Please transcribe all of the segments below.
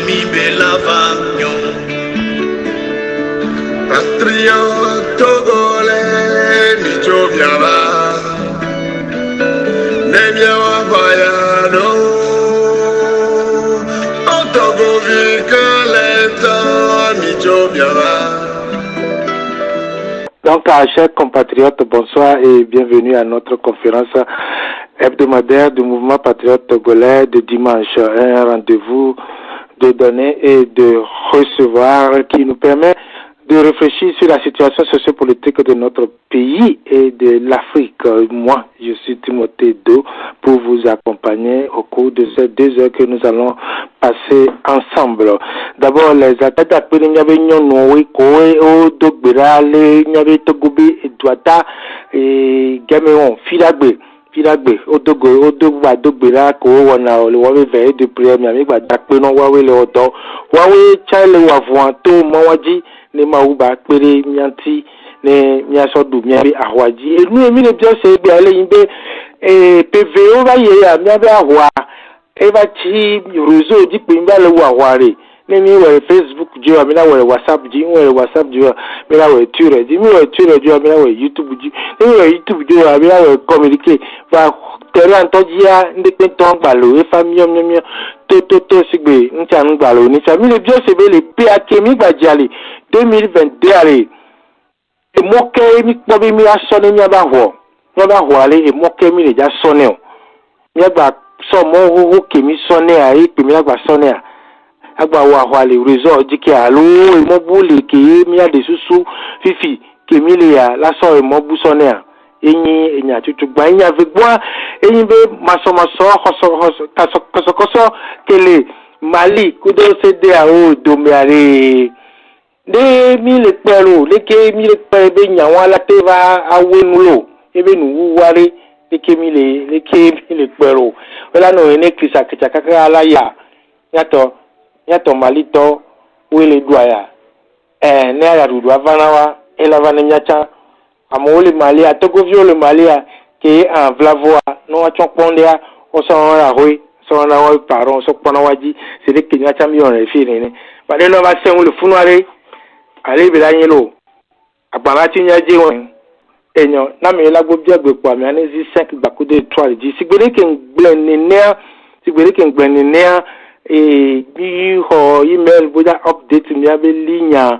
mi belavagno. Patria togole mi gioviava, ne mia bayano, otogovi calenta mi gioviava. Donc, chers compatriotes, bonsoir et bienvenue à notre conférence hebdomadaire du mouvement patriote togolais de dimanche. Un rendez-vous de donner et de recevoir qui nous permet de réfléchir sur la situation sociopolitique de notre pays et de l'Afrique. Moi, je suis Timothée Do pour vous accompagner au cours de ces 2 heures que nous allons passer ensemble. D'abord, les attaques d'appel Nyabignon Noé, Koé, Odogbirale, Nyabi Togobi, Edouata et Gaméon, Filagbe, Odogo, Odogba, Dogbira, Koé, Wana, le Wawe veille de prière, Miami, Dakpenon, Wawe, le Odo, Wawe, Chale, Wavuanto, Mawadji, ne mauba pere mianti ne miasodu miabe ahwaji e nu emi le bio se be ale yimbe PVO ba ye ya miabe ahwa e ba ti réseau di pe ngale wa ware ne mi we Facebook jo mi na we WhatsApp ji we WhatsApp jo mi na we Twitter ji mi we Twitter jo mi na we YouTube ji ne we YouTube jo mi na we communiquer va tere antojia ndeke ton gbalo e famio mio to sigbe nchan gbalo ni sa mi le bio se be le PAK mi gbajale 2022 allez et moke mi kpobi mi asone mi aba ho ale e moke mi le ja sone o mi agba so mo ho ke mi sone a e pe mi agba sone a agba wa ho ale result di ke alo e mo bu le ke mi ade susu fifi ke mi le ya la so e mo bu sone a enyi enya tutu gba enya ve gbo enyi be maso koso kele Mali kudo se de a o do mi are de mi le pelo leke mi le pebe nyawa ala teva awenulo ebe nu ware leke mi le pelo wala no ene krisa kaka ala ya yato malito wele duaya ne ala rudu avanawa ela vana nyacha amole malia togovio le malia ke en vlavoa no achokpondea o so ra hoi so na wa paron so pona waji se de ke nyacha mi on refi ne ba le no va se le funuare ale bi danye lo agbara ti nya je won enyo na me la gbo bi agbepo ami anezi 5 gbakude étoile ji sigbere ke ngbeni ne bi ho email boja update mi abe linya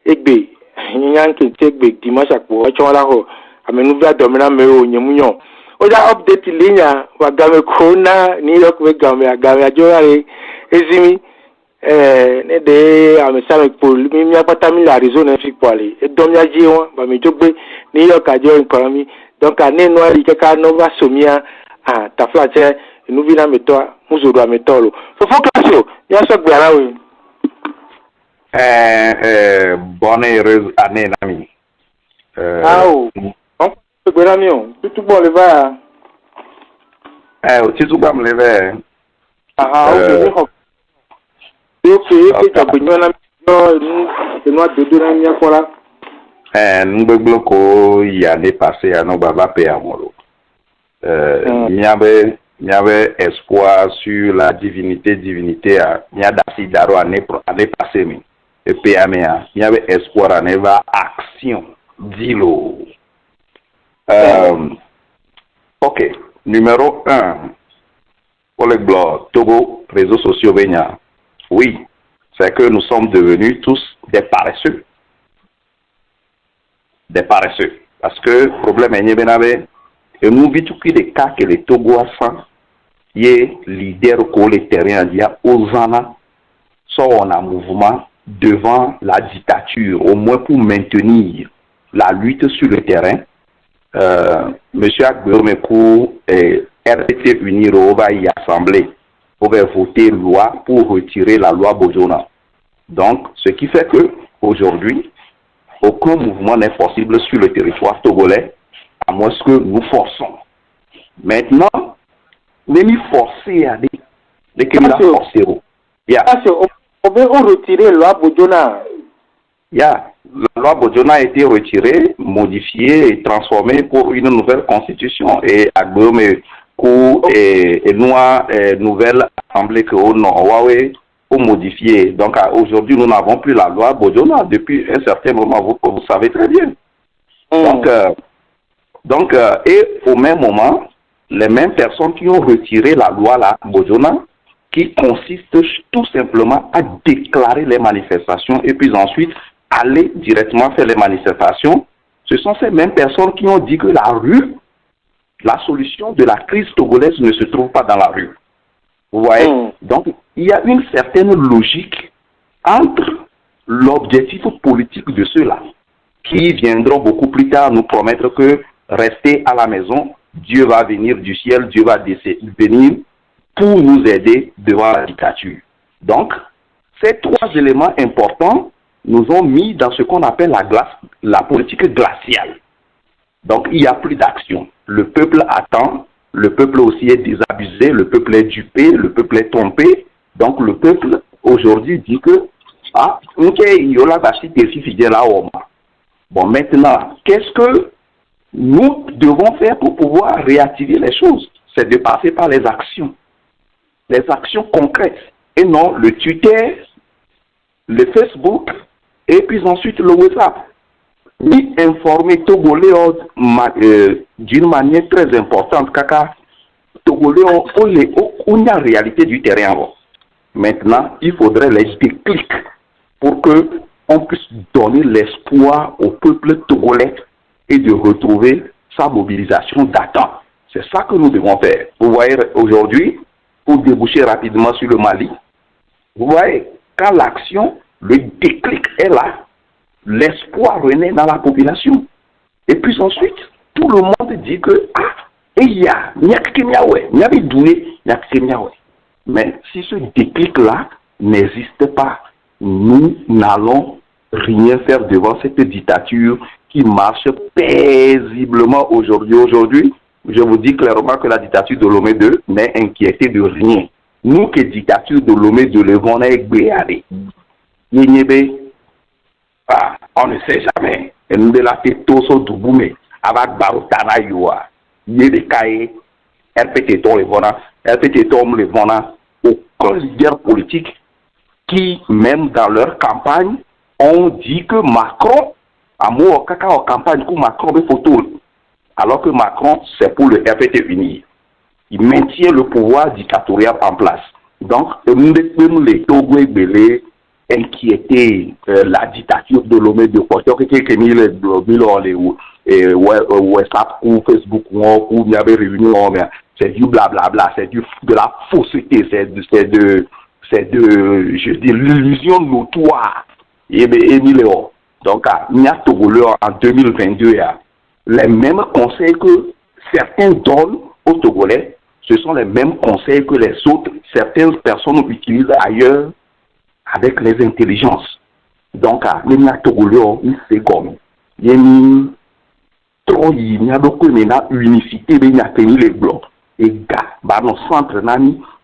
egbe nyan ke tegbe dimanche apo ocho la ho amenu via domina me o nyemunyo oja update linya wa game kona ni yok we game ajorare ezimi ne de amesame pour mi apata mi la raison ne fi poale e dom ya ji won ba mi jogbe ni yo ka je nkan mi donc ane no ri ke ka no va somia ta flache nu vi na meto muzodo ametolo so focus ya so gbara we bonne heureuse année nami on gbara mi o tutu bo le va o tutu ba me le va o que t'abonnes nous ko l'année passée à nos baba pe amolo il y avait espoir sur la divinité à il y a d'assi daro année passée mais et PMA il y avait espoir à neva action dilo OK numéro 1 pour le blog Togo réseaux sociaux benya. Oui, c'est que nous sommes devenus tous des paresseux. Des paresseux. Parce que le problème est que nous vivons des cas que les Togoissans, les leaders au terrain, il y a aux ans, sont en mouvement devant la dictature, au moins pour maintenir la lutte sur le terrain. Monsieur Agbeomekou et RDT Uniro va y assembler. Pouvait voter loi pour retirer la loi Bojona. Donc, ce qui fait que aujourd'hui, aucun mouvement n'est possible sur le territoire togolais, à moins que nous forçons. Maintenant, nous sommes forcés à dire que nous sommes forcés. On veut retirer la loi Bojona. La loi Bojona a été retirée, modifiée et transformée pour une nouvelle constitution. Et à Gome, une nouvelle assemblée que on a faut modifier. Donc aujourd'hui, nous n'avons plus la loi Bojona depuis un certain moment, vous savez très bien. Donc, et au même moment, les mêmes personnes qui ont retiré la loi là, Bojona, qui consiste tout simplement à déclarer les manifestations et puis ensuite aller directement faire les manifestations, ce sont ces mêmes personnes qui ont dit que la rue, la solution de la crise togolaise ne se trouve pas dans la rue. Vous voyez? Donc, il y a une certaine logique entre l'objectif politique de ceux-là, qui viendront beaucoup plus tard nous promettre que rester à la maison, Dieu va venir du ciel, Dieu va venir pour nous aider devant la dictature. Donc, ces trois éléments importants nous ont mis dans ce qu'on appelle la politique glaciale. Donc, il n'y a plus d'action. Le peuple attend, le peuple aussi est désabusé, le peuple est dupé, le peuple est trompé. Donc, le peuple, aujourd'hui, dit que, bon, maintenant, qu'est-ce que nous devons faire pour pouvoir réactiver les choses? C'est de passer par les actions concrètes, et non le Twitter, le Facebook, et puis ensuite le WhatsApp. Ni informer Togolais d'une manière très importante, car Togolais on a la réalité du terrain. Maintenant, il faudrait les déclics pour qu'on puisse donner l'espoir au peuple togolais et de retrouver sa mobilisation d'attente. C'est ça que nous devons faire. Vous voyez, aujourd'hui, pour déboucher rapidement sur le Mali, vous voyez, quand l'action, le déclic est là, l'espoir renaît dans la population. Et puis ensuite, tout le monde dit que, mais si ce déclic-là n'existe pas, nous n'allons rien faire devant cette dictature qui marche paisiblement aujourd'hui. Aujourd'hui, je vous dis clairement que la dictature de Lomé II n'est inquiétée de rien. Nous, que dictature de Lomé II, le vent est béaré. On ne sait jamais. Et nous de la fait toso douboumé avec Barotana Yoa. Yédekaye, RPT le vona, RPT Tom le vona, aucun leader politique qui, même dans leur campagne, ont dit que Macron, à moi, en campagne, que Macron est photo. Alors que Macron, c'est pour le RPT uni. Il maintient le pouvoir dictatorial en place. Donc, nous les Togo et Belé inquiéter la dictature de Lomé de Porto, qui est mis les WhatsApp ou Facebook ou il y avait réunion, c'est du blablabla, c'est de la fausseté, c'est de je dis, l'illusion notoire. Donc, il y a Togolais en 2022, les mêmes conseils que certains donnent aux Togolais, ce sont les mêmes conseils que les autres, certaines personnes utilisent ailleurs avec les intelligences. Donc, il y a Togolais, c'est comme, il y a unicité, il y a les blocs. Et dans nos centres,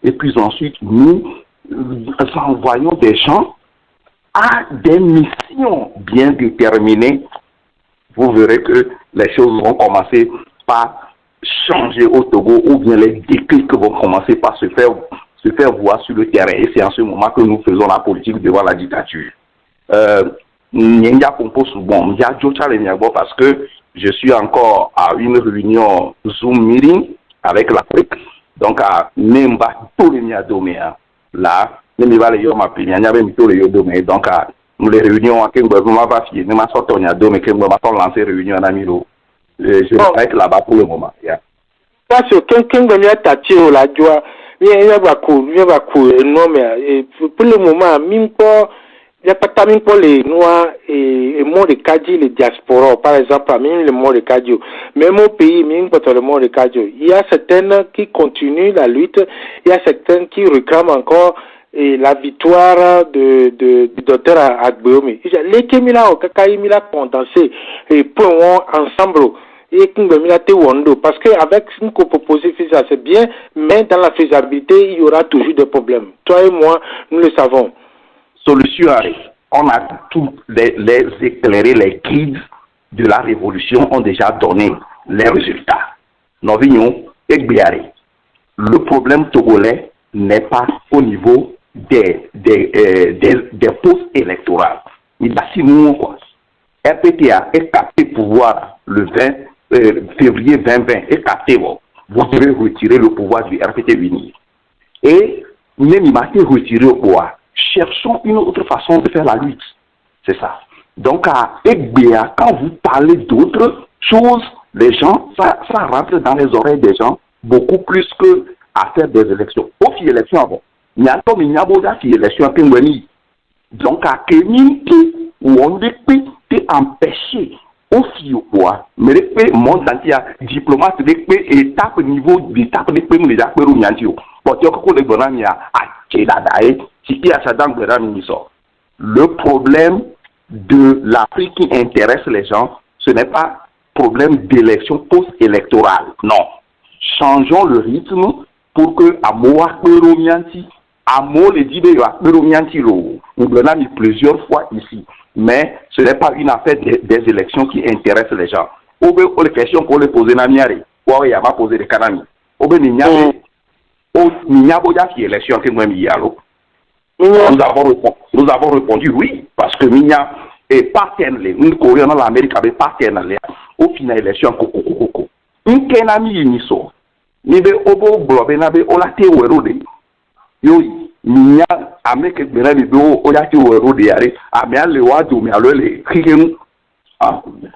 et puis ensuite, nous envoyons des gens à des missions bien déterminées. Vous verrez que les choses vont commencer par changer au Togo, ou bien les déclics vont commencer par se faire voir sur le terrain. Et c'est en ce moment que nous faisons la politique devant la dictature. Parce que je suis encore à une réunion Zoom meeting avec l'Afrique. Donc, à Nemba, tous les Niadoméens, là, donc, les réunions, je vais être là-bas pour le moment. Parce que quelqu'un va venir t'attirer la joie. Pour le moment, même pas. Il n'y a pas tamine pour les noirs et mots de Kadji, les diasporas, par exemple, même les mots de Kadji. Même au pays, même pour le mot de Kadji. Il y a certaines qui continuent la lutte, il y a certaines qui réclament encore la victoire de docteur Agbeomi. Les Kémila au Kakaïmila condensé et point ensemble. Et parce qu'avec ce qu'on propose, c'est bien, mais dans la faisabilité, il y aura toujours des problèmes. Toi et moi, nous le savons. Solution arrive. On a tous les éclairés, les guides de la révolution ont déjà donné les résultats. Novignons et Biaré. Le problème togolais n'est pas au niveau des postes électoraux. Il a si nous, quoi. RPTA est capté pouvoir le 20 février 2020, est capté, bon, vous devez retirer le pouvoir du RPT uni. Et même il m'a été retiré au pouvoir. Cherchons une autre façon de faire la lutte. C'est ça. Donc, à EGBA, quand vous parlez d'autres choses, les gens, ça rentre dans les oreilles des gens beaucoup plus que à faire des élections. Au fil élection avant, il y a comme il y a beaucoup d'élections à Pingouani. Donc, à Kéminki, où on est empêché au fil au pouvoir, mais les monde entier, diplomate, les étape niveau d'étape, les pays, les acteurs, les gens, bon, tu as encore les bonhommes, le problème de l'Afrique qui intéresse les gens, ce n'est pas problème d'élection post-électorale. Non. Changeons le rythme pour que Amoa Peromianti, Amo le dit nous l'avons mis plusieurs fois ici. Mais ce n'est pas une affaire des élections qui intéressent les gens. Ou bien les questions qu'on les pose dans Miari, ou il y a pas posé des canami. Ou bien il n'y a pas d'élection que moi nous avons répondu oui, parce que Minya est partenaire, nous Coréens dans l'Amérique avec partenaire, au final élection coco. Une kenami uniso, ni be obo blobe na be olate werode. Yo Minya Amérique benabi be olate werode yare, amia le wado mi alole krigenu.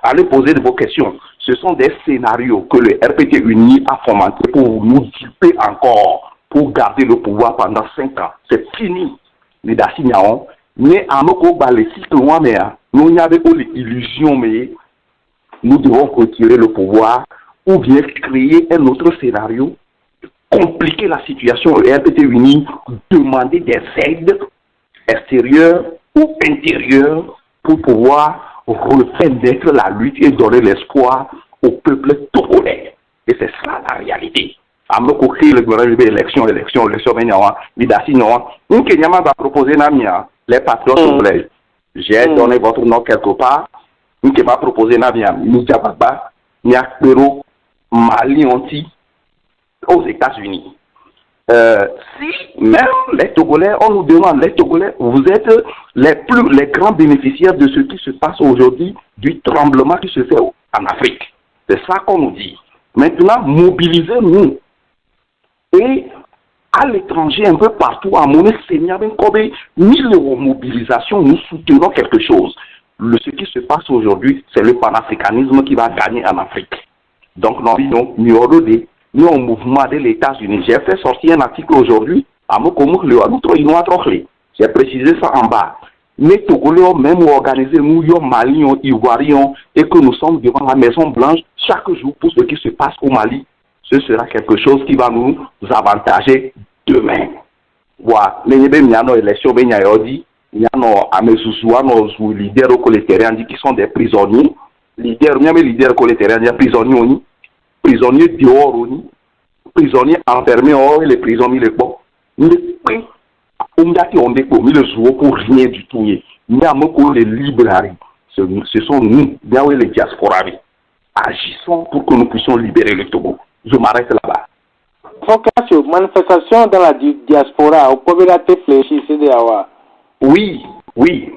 Allez poser de vos questions. Ce sont des scénarios que le RPT uni a fomenté pour nous duper encore, pour garder le pouvoir pendant 5 ans. C'est fini. Les dassignaons, mais à nos les cycles nous n'y avait pas l'illusion, mais nous devons retirer le pouvoir ou bien créer un autre scénario, compliquer la situation au RPT uni, demander des aides extérieures ou intérieures pour pouvoir refaire naître la lutte et donner l'espoir au peuple togolais. Et c'est ça la réalité. Amlo koki le gouvernement élection, une Kenyama va proposer Namia, les patriotes togolais. J'ai donné votre nom quelque part. Une qui va proposer Namia, Mijababa, Niakpero, Mali, Onti, aux États-Unis. Si même les Togolais, on nous demande, les Togolais, vous êtes les grands bénéficiaires de ce qui se passe aujourd'hui, du tremblement qui se fait en Afrique. C'est ça qu'on nous dit. Maintenant, mobilisez-nous. Et à l'étranger, un peu partout, à Moné, Seigneur, 1000 euros mobilisation, nous soutenons quelque chose. Ce qui se passe aujourd'hui, c'est le panafricanisme qui va gagner en Afrique. Donc, nous au mouvement des États-Unis. J'ai fait sortir un article aujourd'hui, à j'ai précisé ça en bas. Les Togolais, même organisés, nous, Maliens, Ivoiriens, et que nous sommes devant la Maison Blanche chaque jour pour ce qui se passe au Mali. Ce sera quelque chose qui va nous avantager demain. Voilà. Les élections, il y a des leaders colétériens qui sont des prisonniers. Leaders colétériens, prisonniers dehors, prisonniers enfermés hors les prisonniers, les bons. Le jour pour rien du tout. Les librairies, ce sont nous, les diasporas. Agissons pour que nous puissions libérer le Togo. Je m'arrête là-bas. Manifestation dans la diaspora, au communauté fléchie, CDAO. Oui,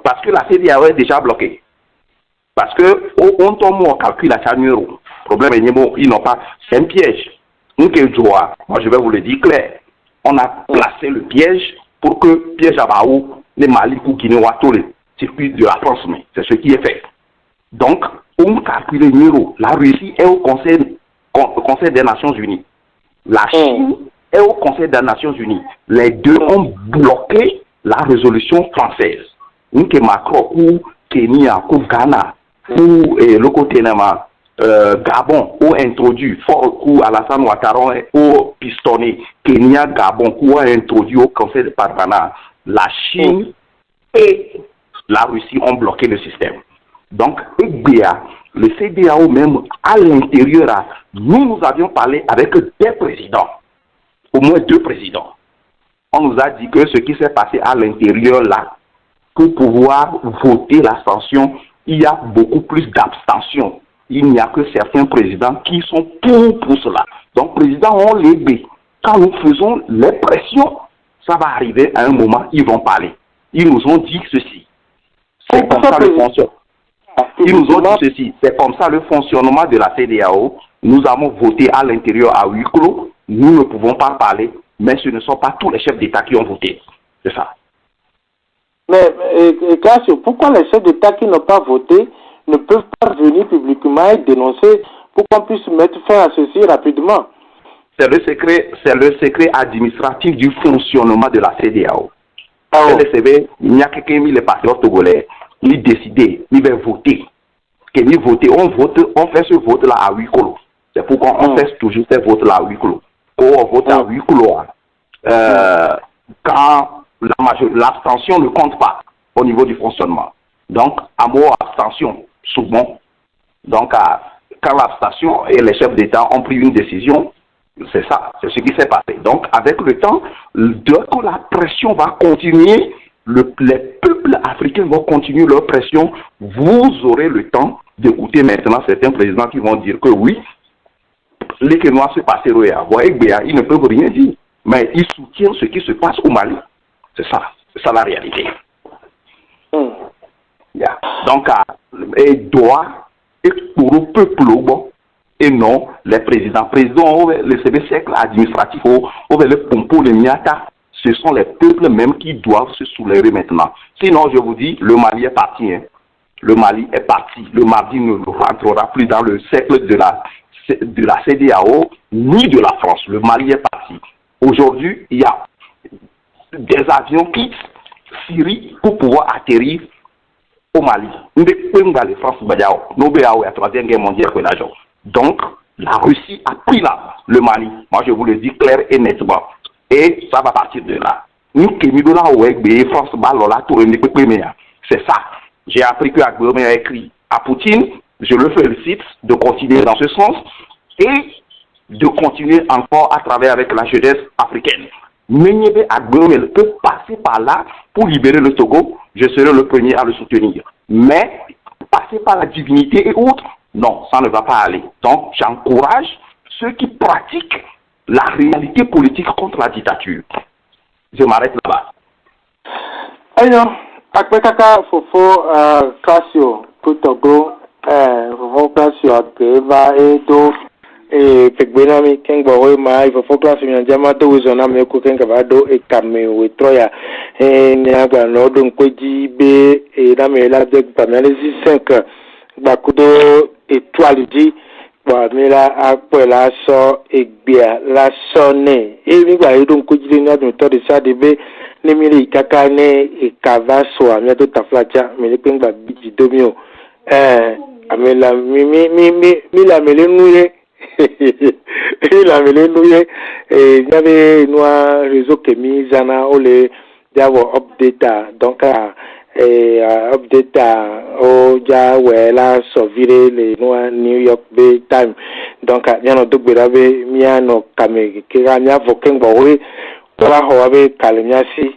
parce que la CDAO est déjà bloquée. Parce que on tombe au calcul à 100 euros. Le problème est ils n'ont pas. C'est un piège. Nous qui moi je vais vous le dire clair. On a placé le piège pour que piège à Baou, les Mali pour Guinée ou les circuits de la France. C'est ce qui est fait. Donc, on calcule les euros. La Russie est au Conseil des Nations Unies. La Chine est au Conseil des Nations Unies. Les deux ont bloqué la résolution française. Nous que Macron ou Kenya ou Ghana ou le côté Gabon ou introduit fort ou Alassane Ouattara ou pistonné Kenya Gabon ou introduit au Conseil de Parlement. La Chine et la Russie ont bloqué le système. Donc, le CDAO même, à l'intérieur, nous avions parlé avec des présidents, au moins 2 présidents. On nous a dit que ce qui s'est passé à l'intérieur là, pour pouvoir voter la sanction, il y a beaucoup plus d'abstention. Il n'y a que certains présidents qui sont pour cela. Donc, présidents ont l'aidé. Quand nous faisons les pressions, ça va arriver à un moment, ils vont parler. Ils nous ont dit ceci. C'est comme ça le fonctionnement. Ils nous ont dit ceci. C'est comme ça le fonctionnement de la CEDEAO. Nous avons voté à l'intérieur à huis clos. Nous ne pouvons pas parler, mais ce ne sont pas tous les chefs d'État qui ont voté. C'est ça. Mais, Cassio, pourquoi les chefs d'État qui n'ont pas voté ne peuvent pas venir publiquement et dénoncer pour qu'on puisse mettre fin à ceci rapidement? C'est le secret administratif du fonctionnement de la CEDEAO. Il y a quelqu'un qui est patriote togolais, il décide, il va voter. Il voter, on fait ce vote-là à huis clos. C'est pourquoi on fait toujours ce vote-là à huis clos. On vote à huis clos. Quand l'abstention ne compte pas au niveau du fonctionnement. Donc, à mot abstention, souvent. Donc, quand l'abstention et les chefs d'État ont pris une décision, c'est ça, c'est ce qui s'est passé. Donc, avec le temps, dès que la pression va continuer, les peuples africains vont continuer leur pression. Vous aurez le temps d'écouter maintenant certains présidents qui vont dire que oui, les Kenois se passent, ils ne peuvent rien dire, mais ils soutiennent ce qui se passe au Mali. C'est ça la réalité. Yeah. Donc, il doit être pour le peuple et non les présidents. Présidents, le cercle administratif, le pompo, le miata, ce sont les peuples même qui doivent se soulever maintenant. Sinon, je vous dis, le Mali est parti. Hein. Le Mali est parti. Le Mali ne rentrera plus dans le cercle de la CEDEAO ni de la France. Le Mali est parti. Aujourd'hui, il y a des avions qui Syrie pour pouvoir atterrir au Mali. Nous devons aller en France, nous devons la Troisième Guerre mondiale. Donc, la Russie a pris là le Mali. Moi, je vous le dis clair et nettement. Et ça va partir de là. C'est ça. J'ai appris que Agbome a écrit à Poutine. Je le félicite de continuer dans ce sens et de continuer encore à travailler avec la jeunesse africaine. Menyebe Agbome peut passer par là pour libérer le Togo. Je serai le premier à le soutenir. Mais passer par la divinité et autres, non, ça ne va pas aller. Donc, j'encourage ceux qui pratiquent la réalité politique contre la dictature. Je m'arrête là-bas. Alors, après Kaka Fofo Cassio, Togo, Fofo Cassio, Akeva, Edo, et Pekbenami, Kengbo, Ma, Fofo Cassio, Yamato, Wizona, Meko, Kengavado, et Kameo, Troya, et Niagara, Nordon, Koji, B, et Namela, de Pamelisi 5, Bakudo, étoile dit. Bon, mais là, après la so et bien la sonne. Et il va y donc couper notre méthode de ça début. Les mille kakane et cavasso à mieux de ta flacha, mais les pingba bidi domio. Mais la la mêlée nouée. La mêlée nouée. Et il y avait noir réseau qui mis zana ou les d'avoir update donc update au ja wela sovire le no New York Bay Time donc ya no dogbera be mia no kame kira mia voken bo we wala ho be kalmia si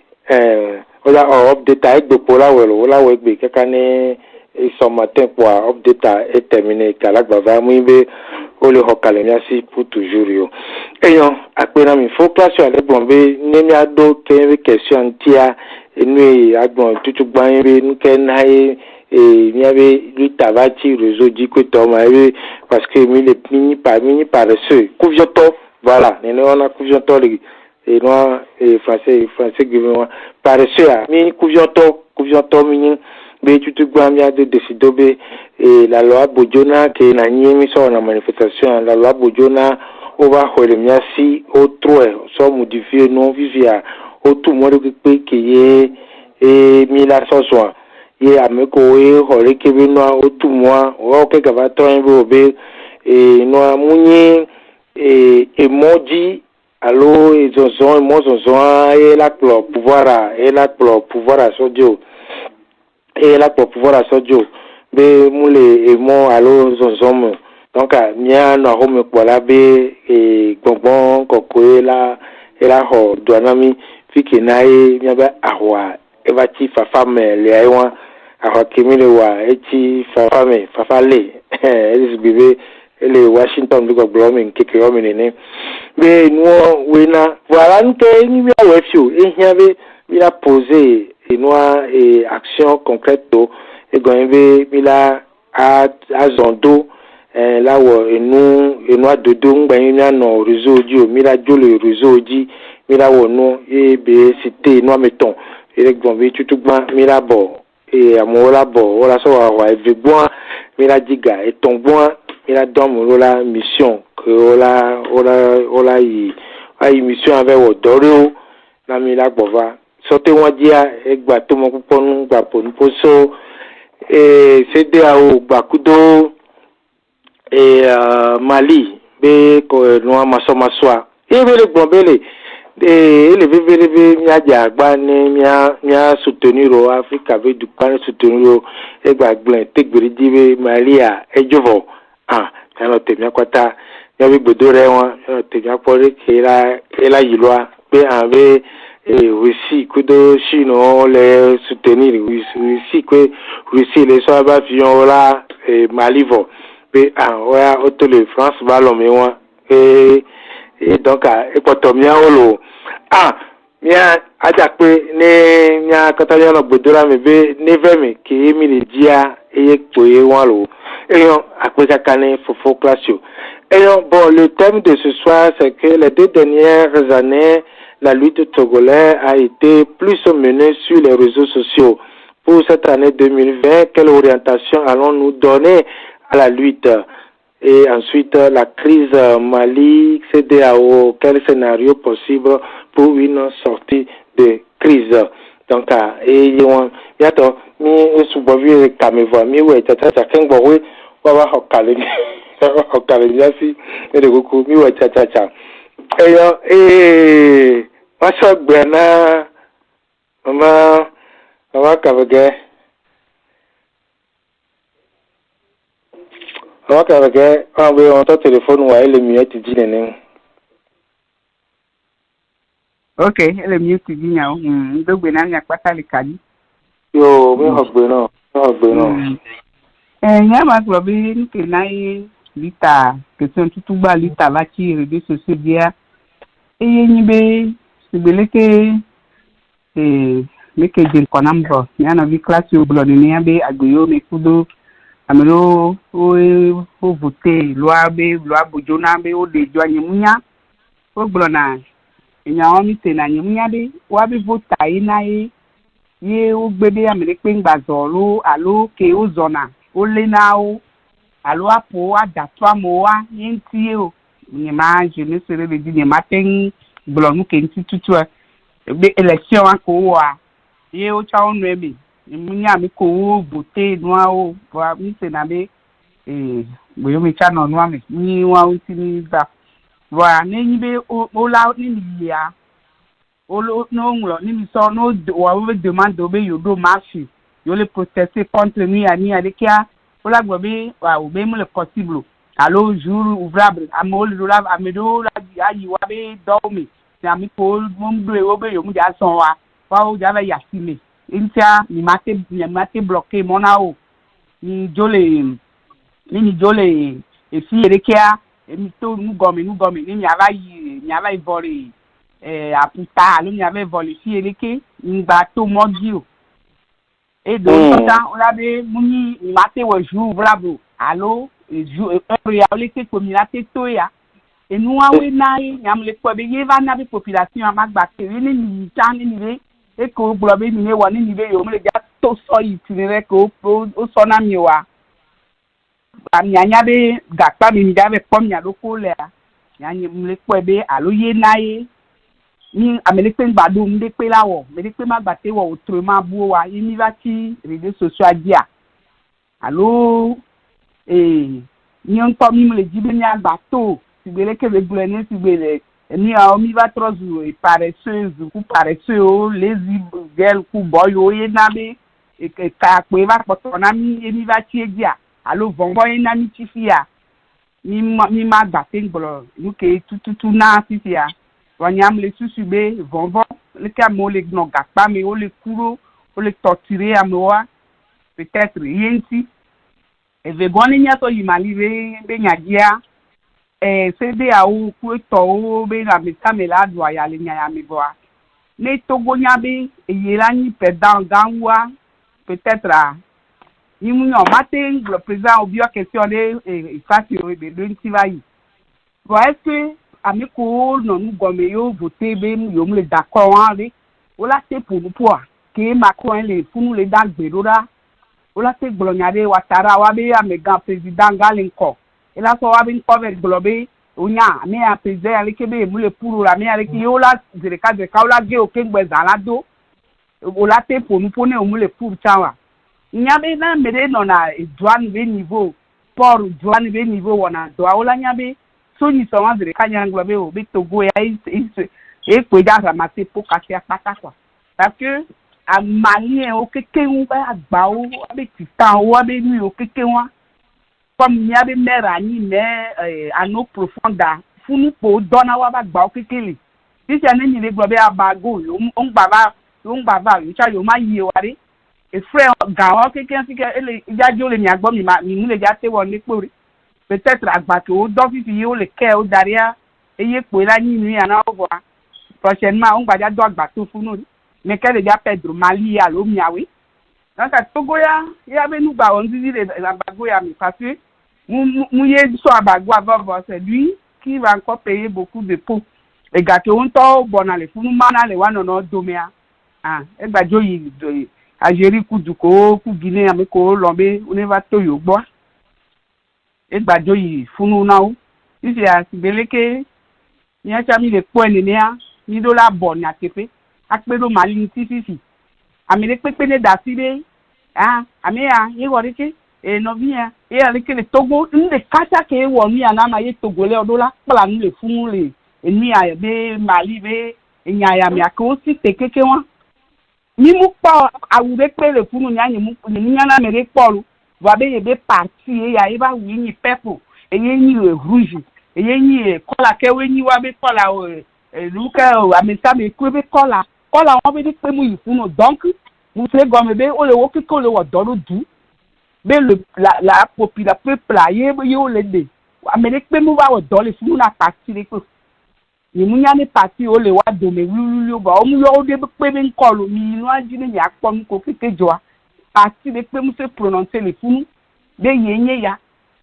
wala update ai do pola welo wala we be kakane ce matin pour update est terminé kala bava muibe ole ho kalmia si pour toujours yo eyon apena mi focus sur les bombe nemi ado ke question tia nous avons tout gagné nous kenai et il y avait lui tavati réseau dit que Thomas parce que il est mini par ceux couviato voilà nous on a couviato et moi et français gouvernement par ceux mini couviato mini be tout gagné de décider et la loi Bojona que na nyemi sur la manifestation la loi Bojona on va remettre si autre soit modifié non vivia tout le monde qui est et mila soswa ye ameko we hore kebe no tout moi o ke gava to enbe et no munyi emoji allo et zonzon et la pouvoir à sodio et la pouvoir à sodio be mule emo allo zonzon donc mia no home kola be et gbongbon kokoe la ho douanami fiki nae nyaba ahwa evati fafame le aiwa ahwa kimile wa eti fafame fafale elis bibe le Washington bi gbogbo mi nkeke o mi ni be nuo we na voilà nke ni bi awe fio ehia be bi la poser noa et action concrète to e go be bi la a zondo là où nous dodo ngbanyi na no réseau di o mi la jo le réseau di mi la wo no e be cité no meton e gbon bi tutugba mi la bo e amola bo wala so wa evegbo mi la diga e tongbon mi la domo la mission que ola yi ayi mission avec wo doro na mi la gbova sote won dia e gba to mo pupo nu gba po nu poso e CDAO gba kudo e Mali be ko no masoa e be le gbonbele le bebelebe miaja agba ni mia soutenir o Africa ve du pan soutenir o e gbagble tegbere dibe Malia ejovo no te mia kwata ya bi gbodore won no te mia pore ke la yilwa pe ave Russie kudo chino le soutenir Russie que Russie les so ba fion la Malivo pe oya otole France ballon me won et donc équatorien olo mia aja pe ne mia katanya no gbodora me be nevemi ki mi le dia eye poye won lo eyon apesa kane fofo classio eyon bon le thème de ce soir c'est que les 2 dernières années la lutte togolaise a été plus menée sur les réseaux sociaux. Pour cette année 2020, quelle orientation allons-nous donner à la lutte? Et ensuite, la crise Mali, CDAO, quel scénario possible pour une sortie de crise? Donc, et yato mi subovi kamevo mi we tata kengbo we wa hokale yasi e de goku mi we tata eyo wasa gbena mama kabage we on ton téléphone wa ele mi eti di nene. Okay, ele mi eti di nya ndo gbena nya patali kadi Yo mi hogbe no nya ma gbo bi nke nai lita question tutugba lita la ti réseaux sociaux dia eye nyi be sibeleke meke jin konambo yana bi classe yo blo ni abe agbeyo me kudo amelo o voter loi bojona be o de jo anyemunya o blo na enya o mi te na anyemunya de wa bi voter ina ye o gbede amele pe ngbazo lo alo ke o zona o le na o alo apo adatwa mo wa yenti o ni ma je ne sere be di ni ma ten blonu ke ntutu be election ko wa ye o cha onu ebe munya mi ko voter noa o ba mi se na be boyo mi cha no noa mi ni wa o ti ni ba wa ni be o la ni ya o no nlo ni mi so no wa we demande be yo do marche yo le protester contre nous ani adekia o la gbo be wa o be mo le possible allo jour ouvrable amol do la amedo la ayi wa be do mi ami ko mo ndo o be yo mu ja son wa o ja ba yasime intia ni mate bloqué mona o ni jole e fi erekia emi to nu gomi ni ava voli aputa lo ni ava voli fi ereke ngba to mogi o e do tan o la be muni mate wo jour bravo allo jour realite communauté to ya e nu awe nai nyam le ko be yeva na be population amagba ke ni tan ni be e ko blobe mi ne woni ni be yo mo le ja to so itinere ko o so na mi wa anya be gapa mi da be pom nya lo ko le anya mo le ko be aloye naye ni amele pe gbadu mi de pe lawo me de pe ma gbate wo otro ma bu wa imi va ti réseaux sociaux dia allo ni on to mi mo le jibe ni agbato sigbele ke be bule ni sigbele ni a mi va trozu e paresseux lazy girl ku boy o ye na be e ka pe va poto na mi va ti dia allo vonbo ye na mi ti fia mi ma gba te ngolo nuke tututu na fia wanyam le susu be vonbo le ka mo le gno gapa me o le kuro o le torturer amoa peut-être yenti e ve goni nya to yimali be nyagia se de awu ku to be na mitamela do ya le nya ya mi boa ne Togo nya be yela ni pedant ganwa peut-être Imunyo matin le président obio question de fasio be do ntivayi bon est-ce que amiko no nu gome yo voter be yo mu le d'accord avec ola te pour que Macron le funu le dan gbedora ola te glonyade watara wa be amega président galinko ela so wa be cover globe onya me a président ale kebe mu le pour la me ale ki ola de ka ola ge o kengbe zalado ola te pour ne o mu le pour chawa nyabe na mere no na douane be niveau port douane be niveau wona do ola nyabe so ni so wa de ka nya globe o be Togo ya e pe ja ramate po kasia pata kwa parce que a malien o keke un ba agba o be titan o be nu o keke wa comme nyabe mera ni me ano profunda funu po dona wa ba gba o kekele ti se ni le globe abago o ngba ba yo cha yo ma yi wa re e frère gawo keke si ke ele ijajo le mi agbo mi mu le ja te won ni pori peut-être agba to d'office yi o le ke o daria eye po la ni ni ana o wa prochainement on gba ja do agba to funu mais qu'elle déjà Pedro Mali à l'Omiawi. Donc à Togo ya be nous ba on dit la bagoya mais parce que mouye so abago avant c'est lui qui va encore payer beaucoup de pots. Les gars qui ont to bon aller funu mana le wan no domea. Ah e gba joyi Algérie ku duko ku Guinée ameko lombe on va to yo gbo. E gba joyi funu nawo. Ici a sibeleke ni a chami le point ni ni do la bonne a tepe. Akpedo Mali tisi amele pepe ne dasire amea ye worike novia e alike le Togo nde kata ke wonu ya na ma ye Togo le odola pla nu le funu le enu ya be Mali be enya ya mi akon si tekeke won ni mu pa awure pe le funu nya ni nya na mere polu wa be ye be parti e ya e ba wi ni purple e ye ni rouge e ye ni kola ke we ni wa be kola o luka amesa me kwebe kola on veut dire que nous ifunu donc vous savez comme be o le wo kiko le wo do du be la population peuple aye yo le de amene pe mu ba wo do le funu na parti le ko ni mu nya ni parti o le wa do me wilu ba o mu yo de pe be nkolo mi inu ajine ni akpom ko kekejo parti le pe mu se prononcer le funu be yenye ya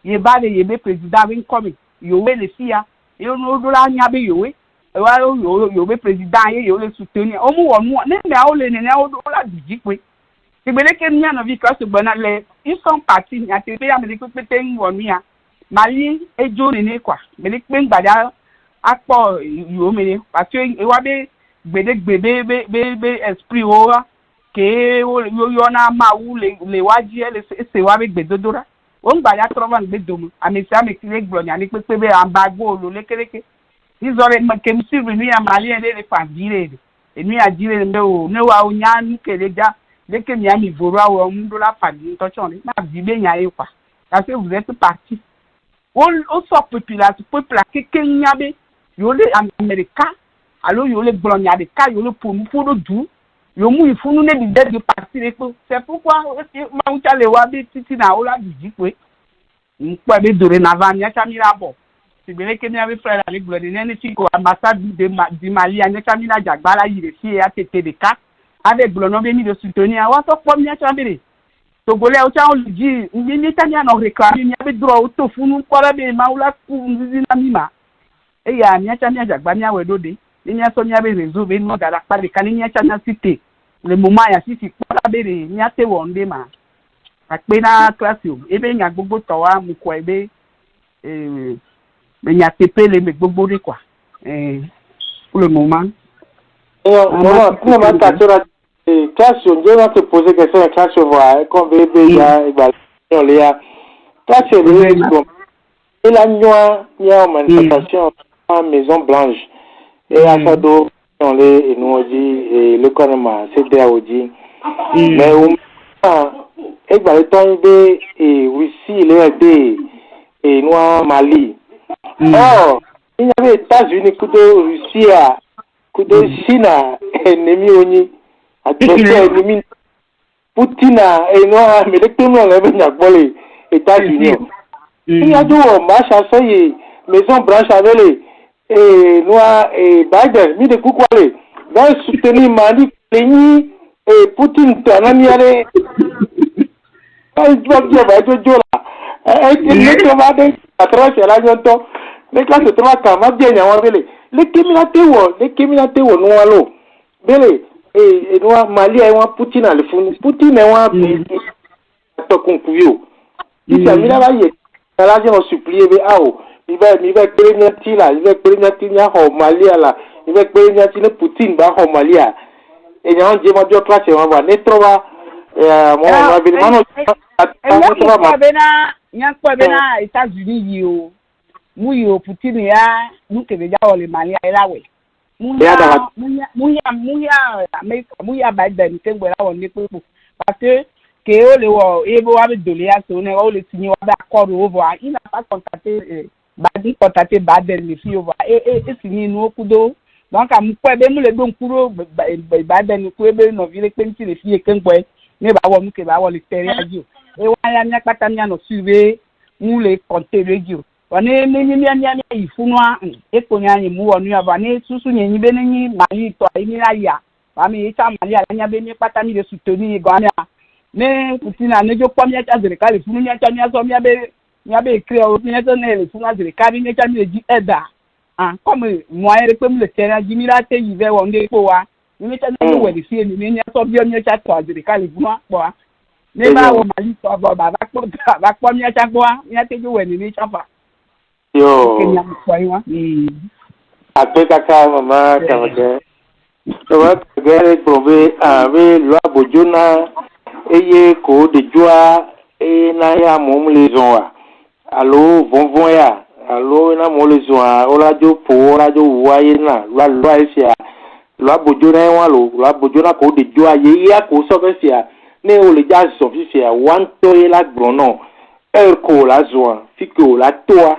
ye ba le ye be président bin come yo we le sia yo no do la nya be yo we wa yo be président ye yo le soutenir o mu wonu ne me a o le ne o do la diji pe igbele ke nya no vi ka so gbona le ils sont partis ya te be ya me pe te wonu ya Mali ejo ni kwa me le pe ngbada apo yo me parce que e wa be gbede be esprit o ke yo na ma wu le waji le se wa be gbedodora o ngbada trovan gbedomu amesi amesi le gblonya ni pe be ambago lo le kereke izore makemsi venu ya Mali ende le favire enu ya jire mbe o ne wa onya nu keleja de ke mi ami vorwa o mdo la fadi to chon na bibe nya e kwa parce que vous êtes parti o so population peuple keke nyabe yo le America alo yo le gblonya de ka yo le pomu fodo du yo mu ifunu ne bi de parti le ko c'est pourquoi ma ucha le wa bi titi na o la biji pe npo be dore na van ya chamira bo sibele ke mi ave frère avec glode ne ti ko ambassade de Mali ane chamina jagbala yire si a tete de ka avec glono be mi de soutenir wa so pom nya chambere Togolais o cha on dit ni tania no réclamer mi ave droit o to funu ko la be maula ku nzizi na mima e ya mi chamia jagba mi awe dode ni so mi ave réseau be no dara pa de kan ni chamia cité le moment ya sisi ko la be ni ate wonde ma akpe na classe o ebe nya gbogbo to wa mu ko ebe mais il y a TP les mecs beaucoup de quoi pour le moment comment va ta question je vais te poser question à question voir comme bébé ya ya question et la nuit il y a une manifestation à Maison Blanche et à Chado on les nous dit et le gouvernement c'est des audits mais au et le temps de et Russie les et nous Mali. Oh, il y avait États-Unis, Russie, Chine, ennemi oni, adversaire ennemi, Poutine, et non, mais les tout le monde est venu à voler. États-Unis. Il y a deux marches à soyer, maison branche avec les noirs et Biden, mis de Koukwale, va soutenir Mali, Léni et Poutine, Tanamiare. Il doit dire, bah, je dis là. Il est tombé à travers la Nyanto. Les classes de trois camps, bien, il y a un relais. Les criminalités, nous allons. Bele, et nous, Mali, et moi, Poutine, à le fond. Poutine, et moi, to concluyo isi amina ba ye ala je no supplier be awo il va prévenir là il va prévenir nya ho Malia là il va prévenir ne Poutine ba ho Malia et nya on je ma bio classe on va ne trova mo na bi mano nya kwa bena États-Unis yo mu yo Poutine ya mu ke be ja o le Malia elawe mu ya Biden ke ngwe la won ni pepo parce que que le wo ebo wa be dole ya so ne o le tinye wa ba accord over il n'a pas contacté Biden le fi over et signé no kudo donc am ko be mu le don kuro Biden ko be no vile penti le fi e kenpo ne ba wo mu ke ba wo le tere ajo e wa ya nya pata nya no suwe mu le compter radio one nya ifunwa e ko nya ni mu wonu ya ba ne susu nyi be ni ma yi to ni la ya ba mi ta ma ya nya be ni pata ni le soutenir gwana ne Poutine a ne jo kwa mia cha zirikali funu mia cha mia so mia be créer mia so ne le funu zirikali mia cha mia ji eda comme moi pe mu le terrain ji mi la te yi ve won de po wa mia cha ne we di fi ni mia so bi mia cha to zirikali funu po wa ne ba wo mali so ba kwa mia cha po wa mia te jo we ni cha fa yo kenya kwa yi wa apeka ka mama kamake to wa gere probe ave loi bojona eye ko de joie et na ya mom les gens allo von ya allo na mo les gens o la jo po la jo wa ye na loi sia loi bojona wa lo loi bojona ko de joie ye ya ko so fe sia ne o le ja so fi sia wan to ye la grono ko la joie fi ko la toa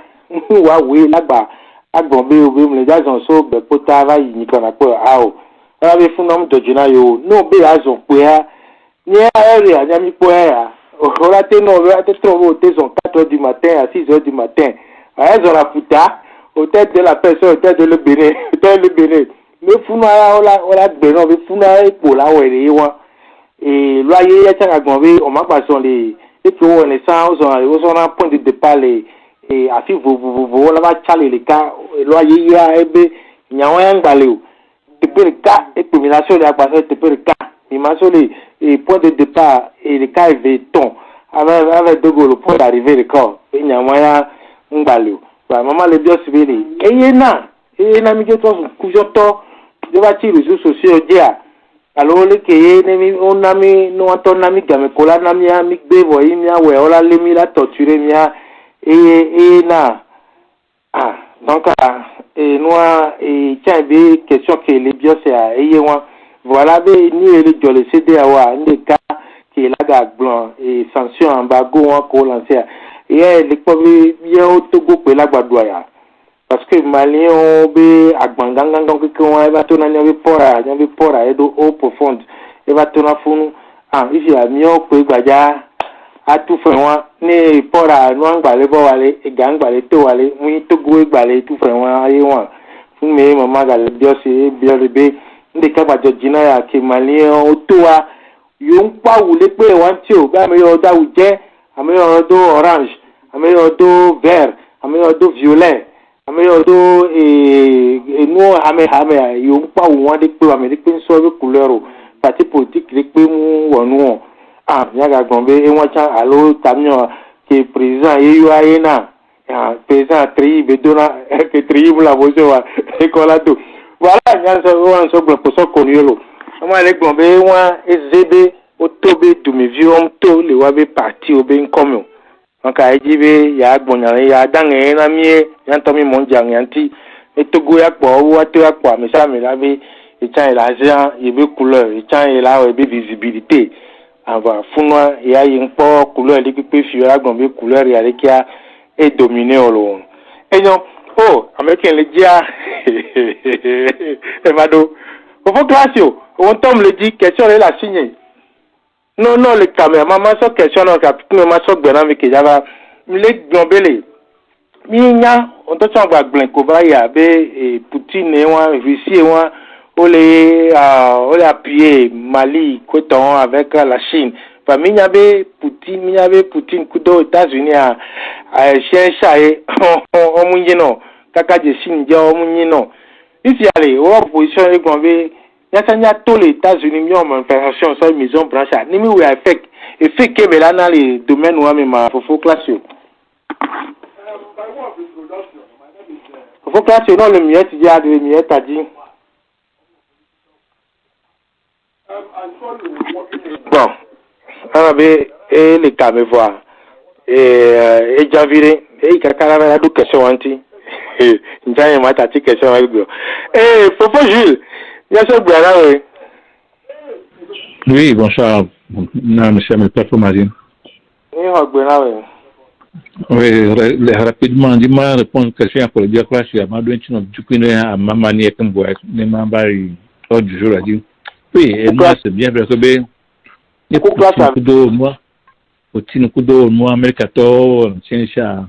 wa we la ba agbon be o be mo le ja so be pota va yi ni kana ko ao ala be funom to jina yo no be azon pe ha ni area nyami po ya o la te no la te trouve te son 4h du matin à 6h du matin à la puta au tête de la personne au tête de le béné me funa o la gbe no be funa e po la were wa et loyer ya tanga gbe o ma pa son les et que on est ça on a point de départ les et afi vous la va chale les cas loyer ya ebe nyawo ya ngale o te pe ka et combination de la passé te pe ka il m'a solé et point de départ et le cas ton avec deux goals pour arriver le corps et n'y a moyen ngbalou bah maman le bio civil et na mi que toi kujoto de bâtir les réseaux sociaux dia alors le que nemi on a mis nous entend nami game kola nami mi bevo i mi awe ola le mi la torturer mi et na donc et noa et tiens bien question que les bio c'est et voilà ni le jole CDAO ni cas qui est là ga blanc et sanction embargo ko lancer et les pauvres bien au Togo pe la gbadoya parce que malien be agbanganga donc que on va tourner nyabe pora et do au profonde et va tourner funu ici a mio pe gbaja a tout fait ni pora no ngbale bo wale e gangbale to wale mu Togo gbale tout fait ayi won fun me mama ga le bio se bio be ndi ka gbajo jina ya ke malien o to wa yo npa wule pe wan ti o ba me yo da uje ame yo do orange ame yo do vert ame yo do violet ame yo do no ame yo npa won de pe wa me de pe so be couleur o parti politique de pe mu wonu nya ga gombe e won cha alo tamio ke président ye yo ayena président tri be dona ke tri mu la bozo wa e ko la do voilà nya so gbo so ko ni lo mo le gombe won ezebe o tobe du mi viom to le wa be parti o be nkomo donc a jibe ya gbonya ya dange na mi yan to mi mo jang yanti e togo ya po wa to ya po mi sa mi la be e chan la jean e be couleur e chan e la e be visibilité ava funwa ya yin po couleur li pe fi ya gombe couleur ya le kia e dominer o lo e non américain le dia e vado o fo classio on tom le dit question est la signer Non, le caméraman, ma so question, non, capitaine, ma so bien avec Java. Les Gambélé. Minya, on te sent va blanco, va y avoir Poutine et Russie et on les appuyer Mali, Coton avec la Chine. Minya Poutine, Kudo, États-Unis, à Cherchaï, on mouilleno, Kaka de Chine, on mouilleno. Ici, allez, on position les Gambé. Yasanya tous les États-Unis mis en opération sur une maison blanche. Nimi ou effet que mais là dans les domaines où même faut classer. Faut classer non le mieux tu dis à le mieux t'as dit. Bon, on avait les caméras et Javire et kakara la do question anti. Njanya mata ti question avec go. Popo Jules. Oui, bonsoir. Non, monsieur Amilcar Fomazine. Oui, rapidement, dis-moi répondre à une question pour le dire que je suis à Madouin, tu connais à ma manière comme vous, les membres du jour à dire. Oui, et moi, c'est bien parce que il faut que moi, au Tinokudo, moi, Mercator, Tchénicha.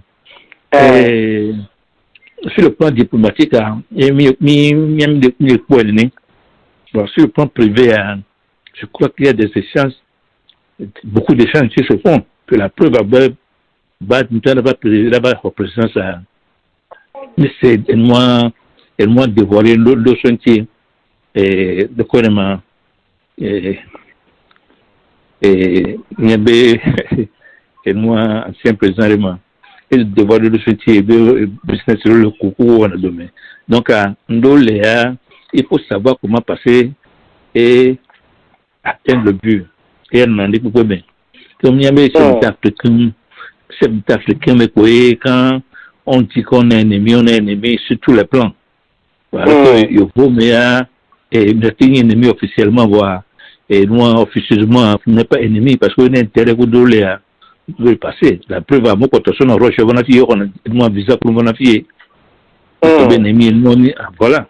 Sur le plan diplomatique, il y a des points. Bon, sur le plan privé, je crois qu'il y a des échanges, beaucoup d'échanges qui se font, que la preuve va représenter ça. Mais c'est moi dévoiler le sentier de quoi il y a moi, ancien président, et de dévoiler le sentier de business le coucou on a donné. Donc, il faut savoir comment passer et atteindre le but. Et elle m'a dit pourquoi bien. Comme il y avait cet Africain, mais quand on dit qu'on est ennemi sur tous les plans. Voilà, il faut mais ennemi officiellement, voir. Et nous, officieusement, on n'est pas ennemi parce qu'on est intérêt de passer. La preuve, à moi, quand on a reçu, on a fait un visa pour mon affaire. Voilà.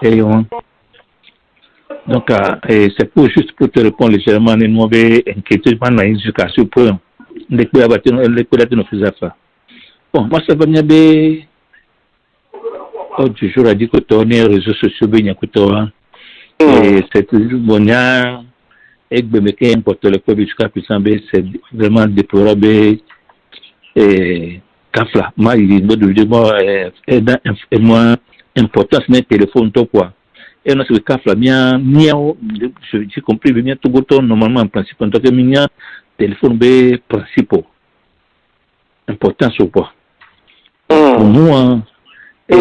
Et donc, c'est pour juste pour te répondre légèrement, nous avons inquiété par l'éducation pour les affaires. Bon, moi, ça va bien. Toujours à dire que tu as les réseaux sociaux, et c'est toujours bon. Et que importe le peuple jusqu'à présent, c'est vraiment déplorable. Et Kafla, moi, il est moins important, c'est un téléphone, toi, quoi. Et on a ce Kafla, j'ai compris, bien, tout le temps, normalement, en principe, en tant que mien, téléphone, principal. Important, ou quoi. Pour nous, et